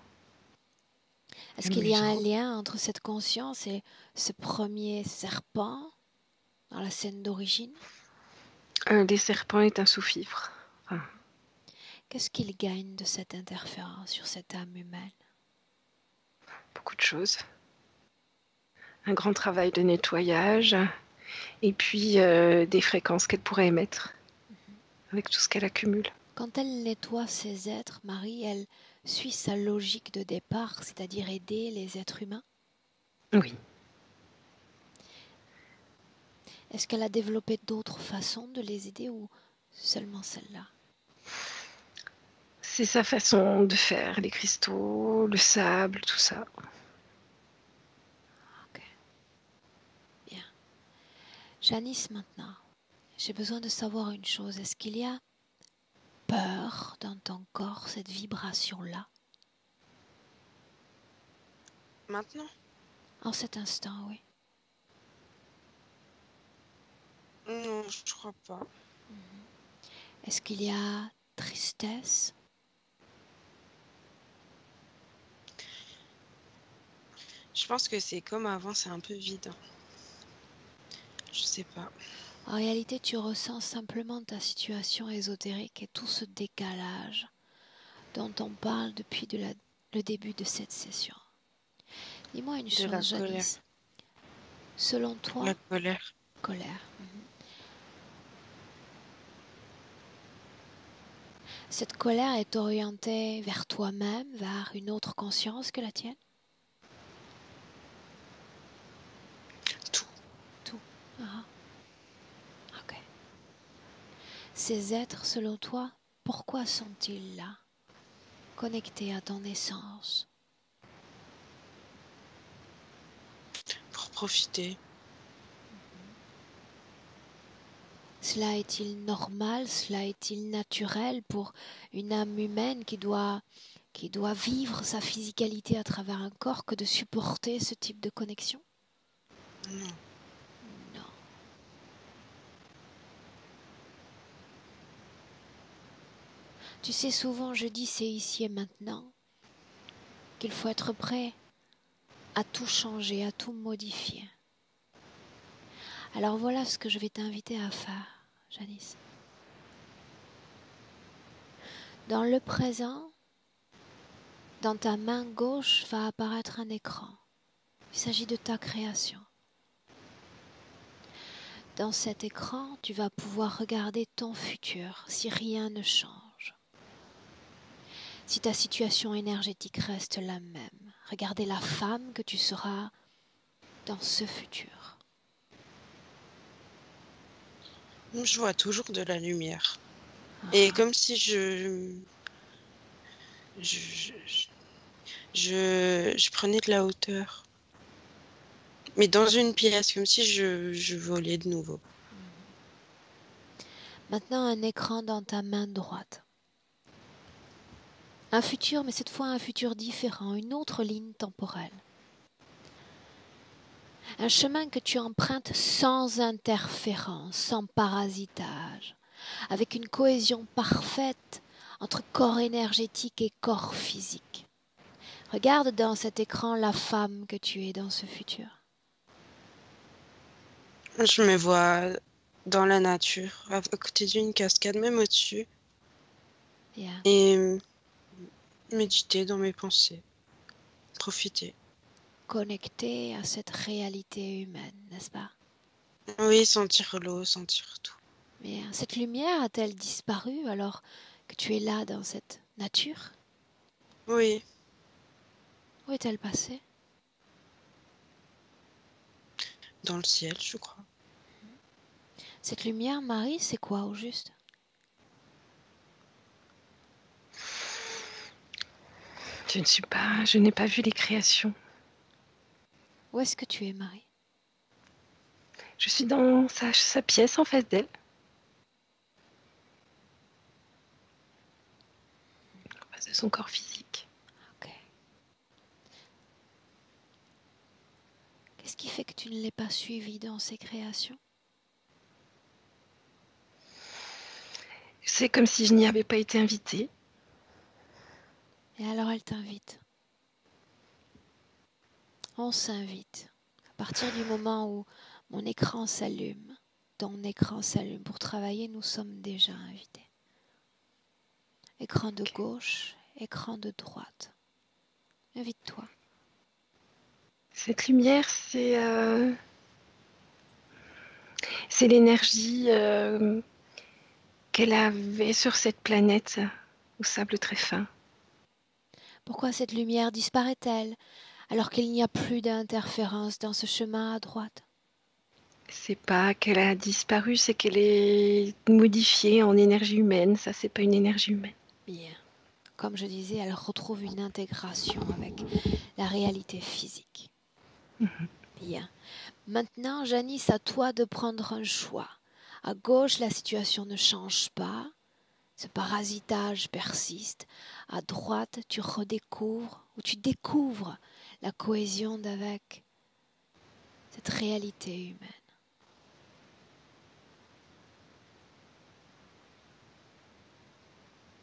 Speaker 1: Est-ce qu'il y a un
Speaker 3: Amusant.
Speaker 1: lien entre cette conscience et ce premier serpent dans la scène d'origine?
Speaker 3: Un des serpents est un sous-fifre. Enfin,
Speaker 1: Qu'est-ce qu'il gagne de cette interférence sur cette âme humaine?
Speaker 3: beaucoup de choses. Un grand travail de nettoyage, et puis des fréquences qu'elle pourrait émettre avec tout ce qu'elle accumule.
Speaker 1: Quand elle nettoie ses êtres, Marie, elle suit sa logique de départ, c'est-à-dire aider les êtres humains.
Speaker 3: Oui.
Speaker 1: Est-ce qu'elle a développé d'autres façons de les aider ou seulement celle-là?
Speaker 3: C'est sa façon de faire, les cristaux, le sable, tout ça.
Speaker 1: Ok. Bien. Janice, maintenant, j'ai besoin de savoir une chose. Est-ce qu'il y a peur dans ton corps, cette vibration-là?
Speaker 2: Maintenant?
Speaker 1: En cet instant, oui.
Speaker 2: Non, je crois pas.
Speaker 1: Est-ce qu'il y a tristesse?
Speaker 2: Je pense que c'est comme avant, c'est un peu vide. Je sais pas.
Speaker 1: En réalité, tu ressens simplement ta situation ésotérique et tout ce décalage dont on parle depuis le début de cette session. Dis-moi une
Speaker 2: De la
Speaker 1: chose,
Speaker 2: colère.
Speaker 1: Janice. Selon toi,
Speaker 2: La colère.
Speaker 1: colère. Cette colère est orientée vers toi-même, vers une autre conscience que la tienne?
Speaker 2: Tout.
Speaker 1: Tout. Ah. Ok. Ces êtres, selon toi, pourquoi sont-ils là, connectés à ton essence?
Speaker 2: Pour profiter.
Speaker 1: Cela est-il normal, cela est-il naturel pour une âme humaine qui doit vivre sa physicalité à travers un corps que de supporter ce type de connexion?
Speaker 2: Non.
Speaker 1: Non. Tu sais, souvent je dis c'est ici et maintenant qu'il faut être prêt à tout changer, à tout modifier. Alors voilà ce que je vais t'inviter à faire, Janice. Dans le présent, dans ta main gauche va apparaître un écran. Il s'agit de ta création. Dans cet écran, tu vas pouvoir regarder ton futur si rien ne change. Si ta situation énergétique reste la même, regardez la femme que tu seras dans ce futur.
Speaker 2: Je vois toujours de la lumière. Et comme si je prenais de la hauteur. Mais dans une pièce, comme si je volais de nouveau.
Speaker 1: Maintenant, un écran dans ta main droite. Un futur, mais cette fois un futur différent, une autre ligne temporelle. Un chemin que tu empruntes sans interférence, sans parasitage, avec une cohésion parfaite entre corps énergétique et corps physique. Regarde dans cet écran la femme que tu es dans ce futur.
Speaker 2: Je me vois dans la nature, à côté d'une cascade, même au-dessus,
Speaker 1: Bien.
Speaker 2: et méditer dans mes pensées, profiter.
Speaker 1: Connecté à cette réalité humaine, n'est-ce pas?
Speaker 2: Oui, sentir l'eau, sentir tout.
Speaker 1: Bien. Cette lumière a-t-elle disparu alors que tu es là dans cette nature?
Speaker 2: Oui,
Speaker 1: Où est-elle passée?
Speaker 2: dans le ciel, je crois.
Speaker 1: Cette lumière, Marie, c'est quoi au juste?
Speaker 3: Je n'ai pas vu les créations.
Speaker 1: Où est-ce que tu es, Marie?
Speaker 3: Je suis dans sa pièce en face d'elle. En face de son corps physique.
Speaker 1: Ok. Qu'est-ce qui fait que tu ne l'aies pas suivie dans ses créations?
Speaker 3: C'est comme si je n'y avais pas été invitée.
Speaker 1: Et alors elle t'invite. On s'invite. À partir du moment où mon écran s'allume, ton écran s'allume pour travailler, nous sommes déjà invités. Écran de gauche, écran de droite. Invite-toi.
Speaker 3: Cette lumière, c'est l'énergie qu'elle avait sur cette planète au sable très fin.
Speaker 1: Pourquoi cette lumière disparaît-elle alors qu'il n'y a plus d'interférence dans ce chemin à droite?
Speaker 3: C'est pas qu'elle a disparu, c'est qu'elle est modifiée en énergie humaine. Ça, c'est pas une énergie humaine.
Speaker 1: Bien. Comme je disais, elle retrouve une intégration avec la réalité physique. Bien. Maintenant, Janice, à toi de prendre un choix. À gauche, la situation ne change pas. Ce parasitage persiste. À droite, tu redécouvres ou tu découvres la cohésion avec cette réalité humaine.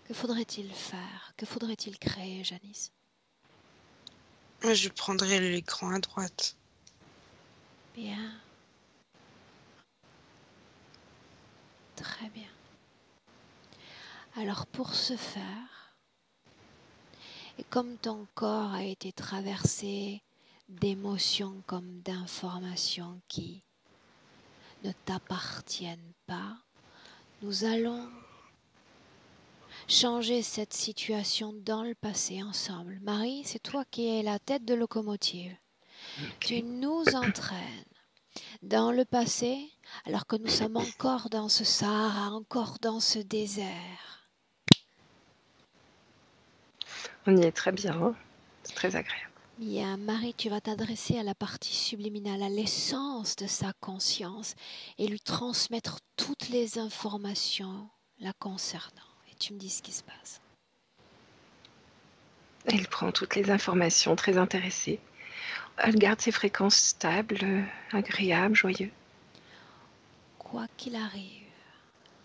Speaker 1: Que faudrait-il faire? Que faudrait-il créer, Janice?
Speaker 2: Moi, je prendrai l'écran à droite.
Speaker 1: Bien. Très bien. Alors pour ce faire, et comme ton corps a été traversé d'émotions comme d'informations qui ne t'appartiennent pas, nous allons changer cette situation dans le passé ensemble. Marie, c'est toi qui es la tête de locomotive. Tu nous entraînes dans le passé alors que nous sommes encore dans ce Sahara, encore dans ce désert.
Speaker 3: On y est très bien, hein. C'est très agréable.
Speaker 1: Bien, Marie, tu vas t'adresser à la partie subliminale, à l'essence de sa conscience et lui transmettre toutes les informations la concernant. Et tu me dis ce qui se passe.
Speaker 3: Elle prend toutes les informations, très intéressée. Elle garde ses fréquences stables, agréables, joyeuses.
Speaker 1: Quoi qu'il arrive,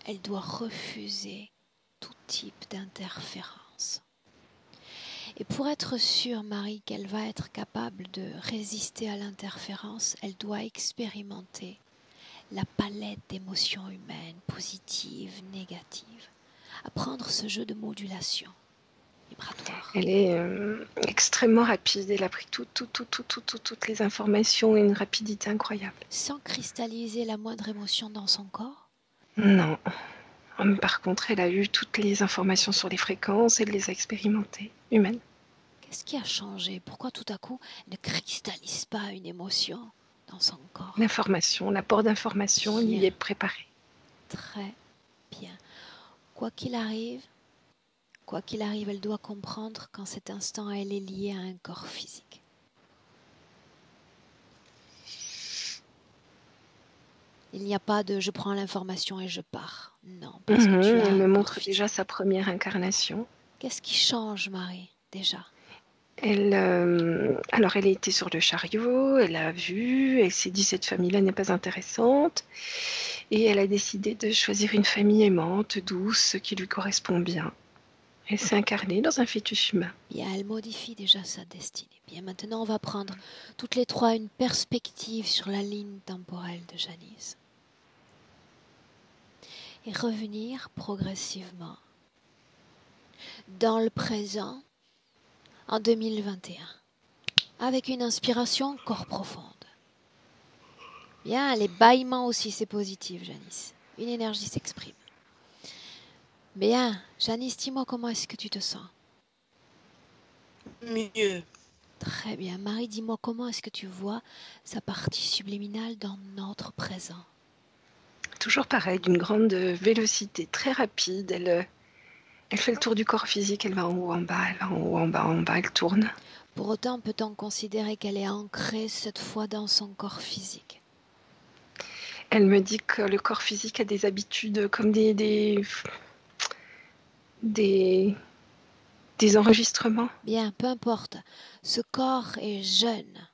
Speaker 1: elle doit refuser tout type d'interférence. Et pour être sûre, Marie, qu'elle va être capable de résister à l'interférence, elle doit expérimenter la palette d'émotions humaines, positives, négatives, apprendre ce jeu de modulation vibratoire.
Speaker 3: Elle est extrêmement rapide. Elle a pris toutes les informations et une rapidité incroyable.
Speaker 1: Sans cristalliser la moindre émotion dans son corps?
Speaker 3: Non. Par contre, elle a eu toutes les informations sur les fréquences, elle les a expérimentées, humaines.
Speaker 1: Qu'est-ce qui a changé? Pourquoi tout à coup elle ne cristallise pas une émotion dans son corps?
Speaker 3: L'information, l'apport d'information lui est préparé.
Speaker 1: Très bien. Quoi qu'il arrive, elle doit comprendre qu'en cet instant, elle est liée à un corps physique. Il n'y a pas de je prends l'information et je pars. Non, parce que tu as
Speaker 3: Elle
Speaker 1: un
Speaker 3: me
Speaker 1: corps
Speaker 3: montre
Speaker 1: physique.
Speaker 3: déjà sa première incarnation.
Speaker 1: Qu'est-ce qui change, Marie, déjà?
Speaker 3: Alors, elle a été sur le chariot, elle a vu, elle s'est dit cette famille-là n'est pas intéressante, et elle a décidé de choisir une famille aimante, douce, qui lui correspond bien. Elle s'est incarnée dans un fœtus humain.
Speaker 1: Bien, elle modifie déjà sa destinée. Bien, maintenant, on va prendre toutes les trois une perspective sur la ligne temporelle de Janice. Et revenir progressivement dans le présent en 2021, avec une inspiration encore profonde. Bien, les bâillements aussi, c'est positif, Janice. Une énergie s'exprime. Bien, Janice, dis-moi comment est-ce que tu te sens?
Speaker 2: Mieux.
Speaker 1: Très bien. Marie, dis-moi comment est-ce que tu vois sa partie subliminale dans notre présent?
Speaker 3: Toujours pareil, d'une grande vélocité, très rapide. Elle fait le tour du corps physique, elle va en haut, en bas, elle va en haut, en bas, elle tourne.
Speaker 1: Pour autant, peut-on considérer qu'elle est ancrée cette fois dans son corps physique?
Speaker 3: Elle me dit que le corps physique a des habitudes comme des enregistrements.
Speaker 1: Bien, peu importe. Ce corps est jeune.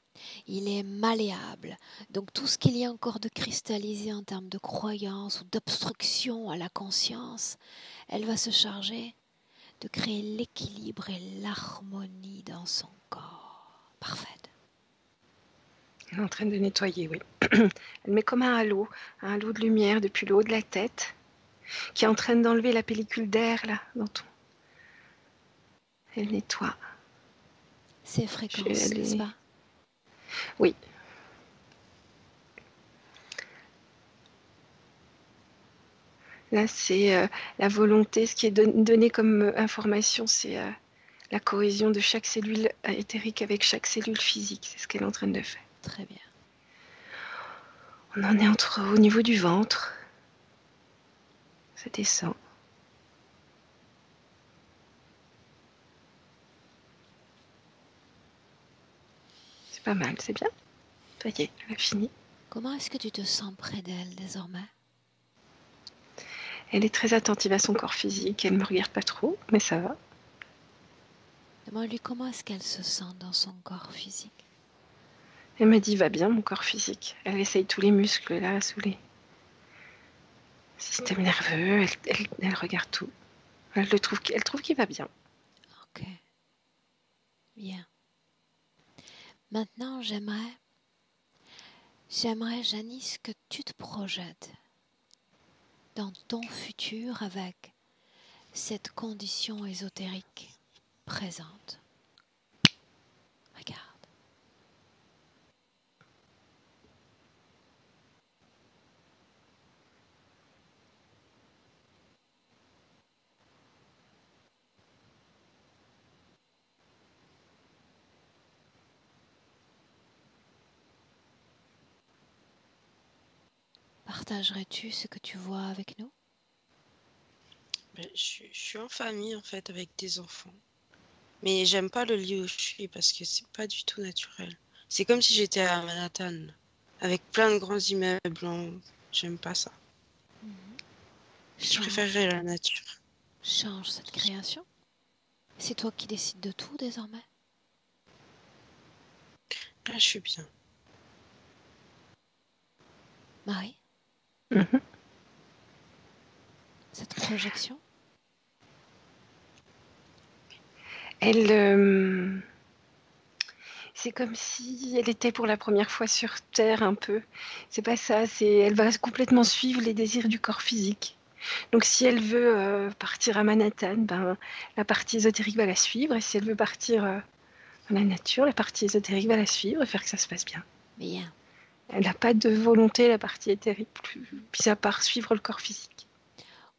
Speaker 1: Il est malléable. Donc tout ce qu'il y a encore de cristallisé en termes de croyances ou d'obstruction à la conscience, elle va se charger de créer l'équilibre et l'harmonie dans son corps. Parfaite.
Speaker 3: Elle est en train de nettoyer, oui. Elle met comme un halo de lumière depuis le haut de la tête, qui est en train d'enlever la pellicule d'air, là, dans ton... Elle nettoie.
Speaker 1: Ces fréquences, n'est-ce pas?
Speaker 3: Oui. Là, c'est la volonté. Ce qui est donné comme information, c'est la cohésion de chaque cellule éthérique avec chaque cellule physique. C'est ce qu'elle est en train de faire.
Speaker 1: Très bien.
Speaker 3: On en est au niveau du ventre. Ça descend. C'est pas mal, c'est bien. Ça y est, elle a fini.
Speaker 1: Comment est-ce que tu te sens près d'elle désormais?
Speaker 3: Elle est très attentive à son corps physique. Elle ne me regarde pas trop, mais ça va.
Speaker 1: Demande-lui comment est-ce qu'elle se sent dans son corps physique.
Speaker 3: Elle me dit, va bien mon corps physique. Elle essaye tous les muscles là, sous les systèmes nerveux. Elle regarde tout. Elle trouve qu'il va bien.
Speaker 1: Ok. Bien. Maintenant, j'aimerais, Janice, que tu te projettes dans ton futur avec cette condition ésotérique présente. Regarde. Partagerais-tu ce que tu vois avec nous?
Speaker 2: Je suis en famille en fait avec des enfants. Mais j'aime pas le lieu où je suis parce que c'est pas du tout naturel. C'est comme si j'étais à Manhattan, avec plein de grands immeubles. J'aime pas ça. Je préférerais la nature.
Speaker 1: Change cette création. C'est toi qui décides de tout désormais.
Speaker 2: Là, je suis bien.
Speaker 1: Marie, cette projection,
Speaker 3: elle, c'est comme si elle était pour la première fois sur Terre un peu. C'est pas ça, elle va complètement suivre les désirs du corps physique. Donc si elle veut partir à Manhattan, ben, la partie ésotérique va la suivre. Et si elle veut partir dans la nature, la partie ésotérique va la suivre et faire que ça se passe bien.
Speaker 1: bien.
Speaker 3: Elle n'a pas de volonté, la partie éthérique, mis à part suivre le corps physique.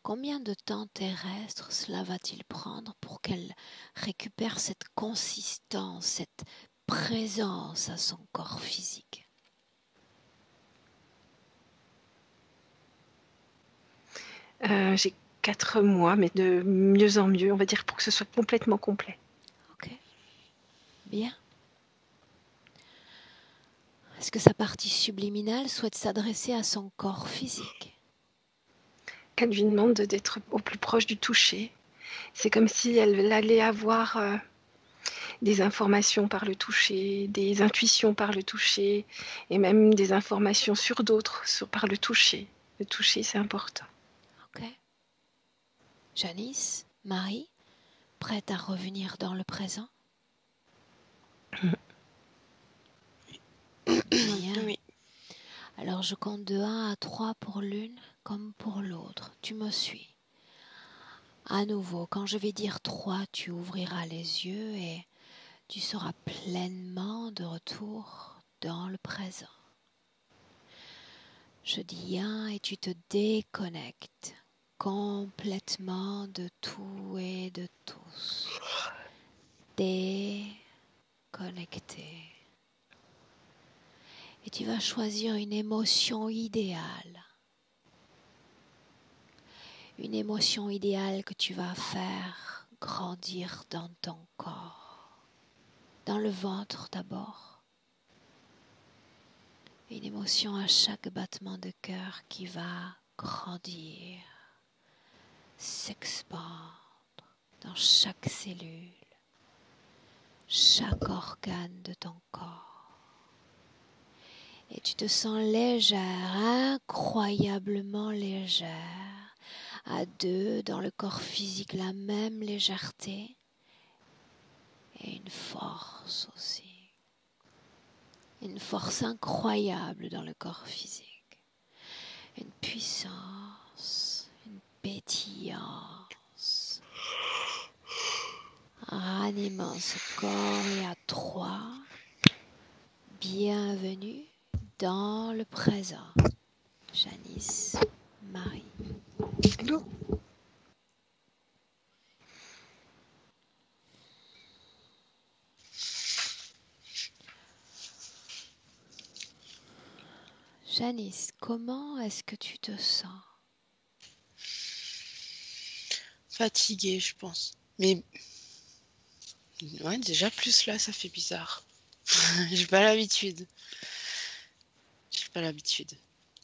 Speaker 1: Combien de temps terrestre cela va-t-il prendre pour qu'elle récupère cette consistance, cette présence à son corps physique?
Speaker 3: J'ai 4 mois, mais de mieux en mieux, on va dire, pour que ce soit complètement complet.
Speaker 1: Ok. Bien. Est-ce que sa partie subliminale souhaite s'adresser à son corps physique?
Speaker 3: Elle lui demande d'être au plus proche du toucher C'est comme si elle allait avoir des informations par le toucher, des intuitions par le toucher, et même des informations sur d'autres par le toucher. Le toucher, c'est important.
Speaker 1: Ok. Janice, Marie, prête à revenir dans le présent? Bien.
Speaker 2: Oui.
Speaker 1: Alors je compte de 1 à 3 pour l'une comme pour l'autre. Tu me suis. À nouveau, quand je vais dire 3, tu ouvriras les yeux et tu seras pleinement de retour dans le présent. Je dis 1 et tu te déconnectes complètement de tout et de tous. Déconnecté. Et tu vas choisir une émotion idéale. Une émotion idéale que tu vas faire grandir dans ton corps. Dans le ventre d'abord. Une émotion à chaque battement de cœur qui va grandir, s'expandre dans chaque cellule, chaque organe de ton corps. Et tu te sens légère, incroyablement légère. À 2, dans le corps physique, la même légèreté et une force aussi. Une force incroyable dans le corps physique. Une puissance, une pétillance. Ranimant ce corps et à 3, bienvenue dans le présent. Janice, Marie.
Speaker 3: Hello.
Speaker 1: Janice, comment est-ce que tu te sens?
Speaker 2: Fatiguée, je pense. Mais ouais, déjà plus là, ça fait bizarre. J'ai pas l'habitude.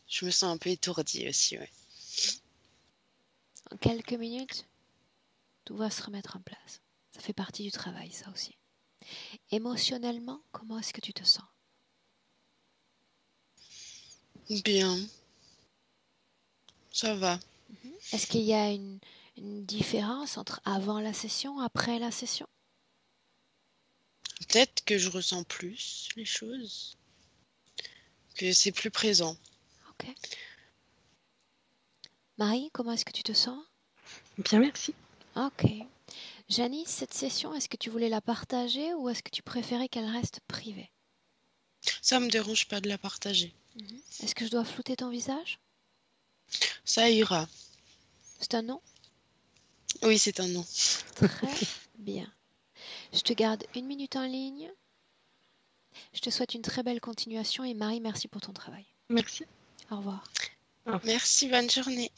Speaker 2: Je me sens un peu étourdie aussi, ouais.
Speaker 1: En quelques minutes, tout va se remettre en place. Ça fait partie du travail, ça aussi. Émotionnellement, comment est-ce que tu te sens?
Speaker 2: Bien. Ça va.
Speaker 1: Est-ce qu'il y a une différence entre avant la session, après la session?
Speaker 2: Peut-être que je ressens plus les choses. Que c'est plus présent.
Speaker 1: Ok. Marie, comment est-ce que tu te sens?
Speaker 3: Bien, merci.
Speaker 1: Ok. Janice, cette session, est-ce que tu voulais la partager ou est-ce que tu préférais qu'elle reste privée?
Speaker 2: Ça me dérange pas de la partager.
Speaker 1: Est-ce que je dois flouter ton visage?
Speaker 2: Ça ira.
Speaker 1: C'est un non?
Speaker 2: Oui, c'est un non.
Speaker 1: Très bien. Je te garde 1 minute en ligne. Je te souhaite une très belle continuation et Marie, merci pour ton travail.
Speaker 3: Merci.
Speaker 1: Au revoir.
Speaker 2: Merci, bonne journée.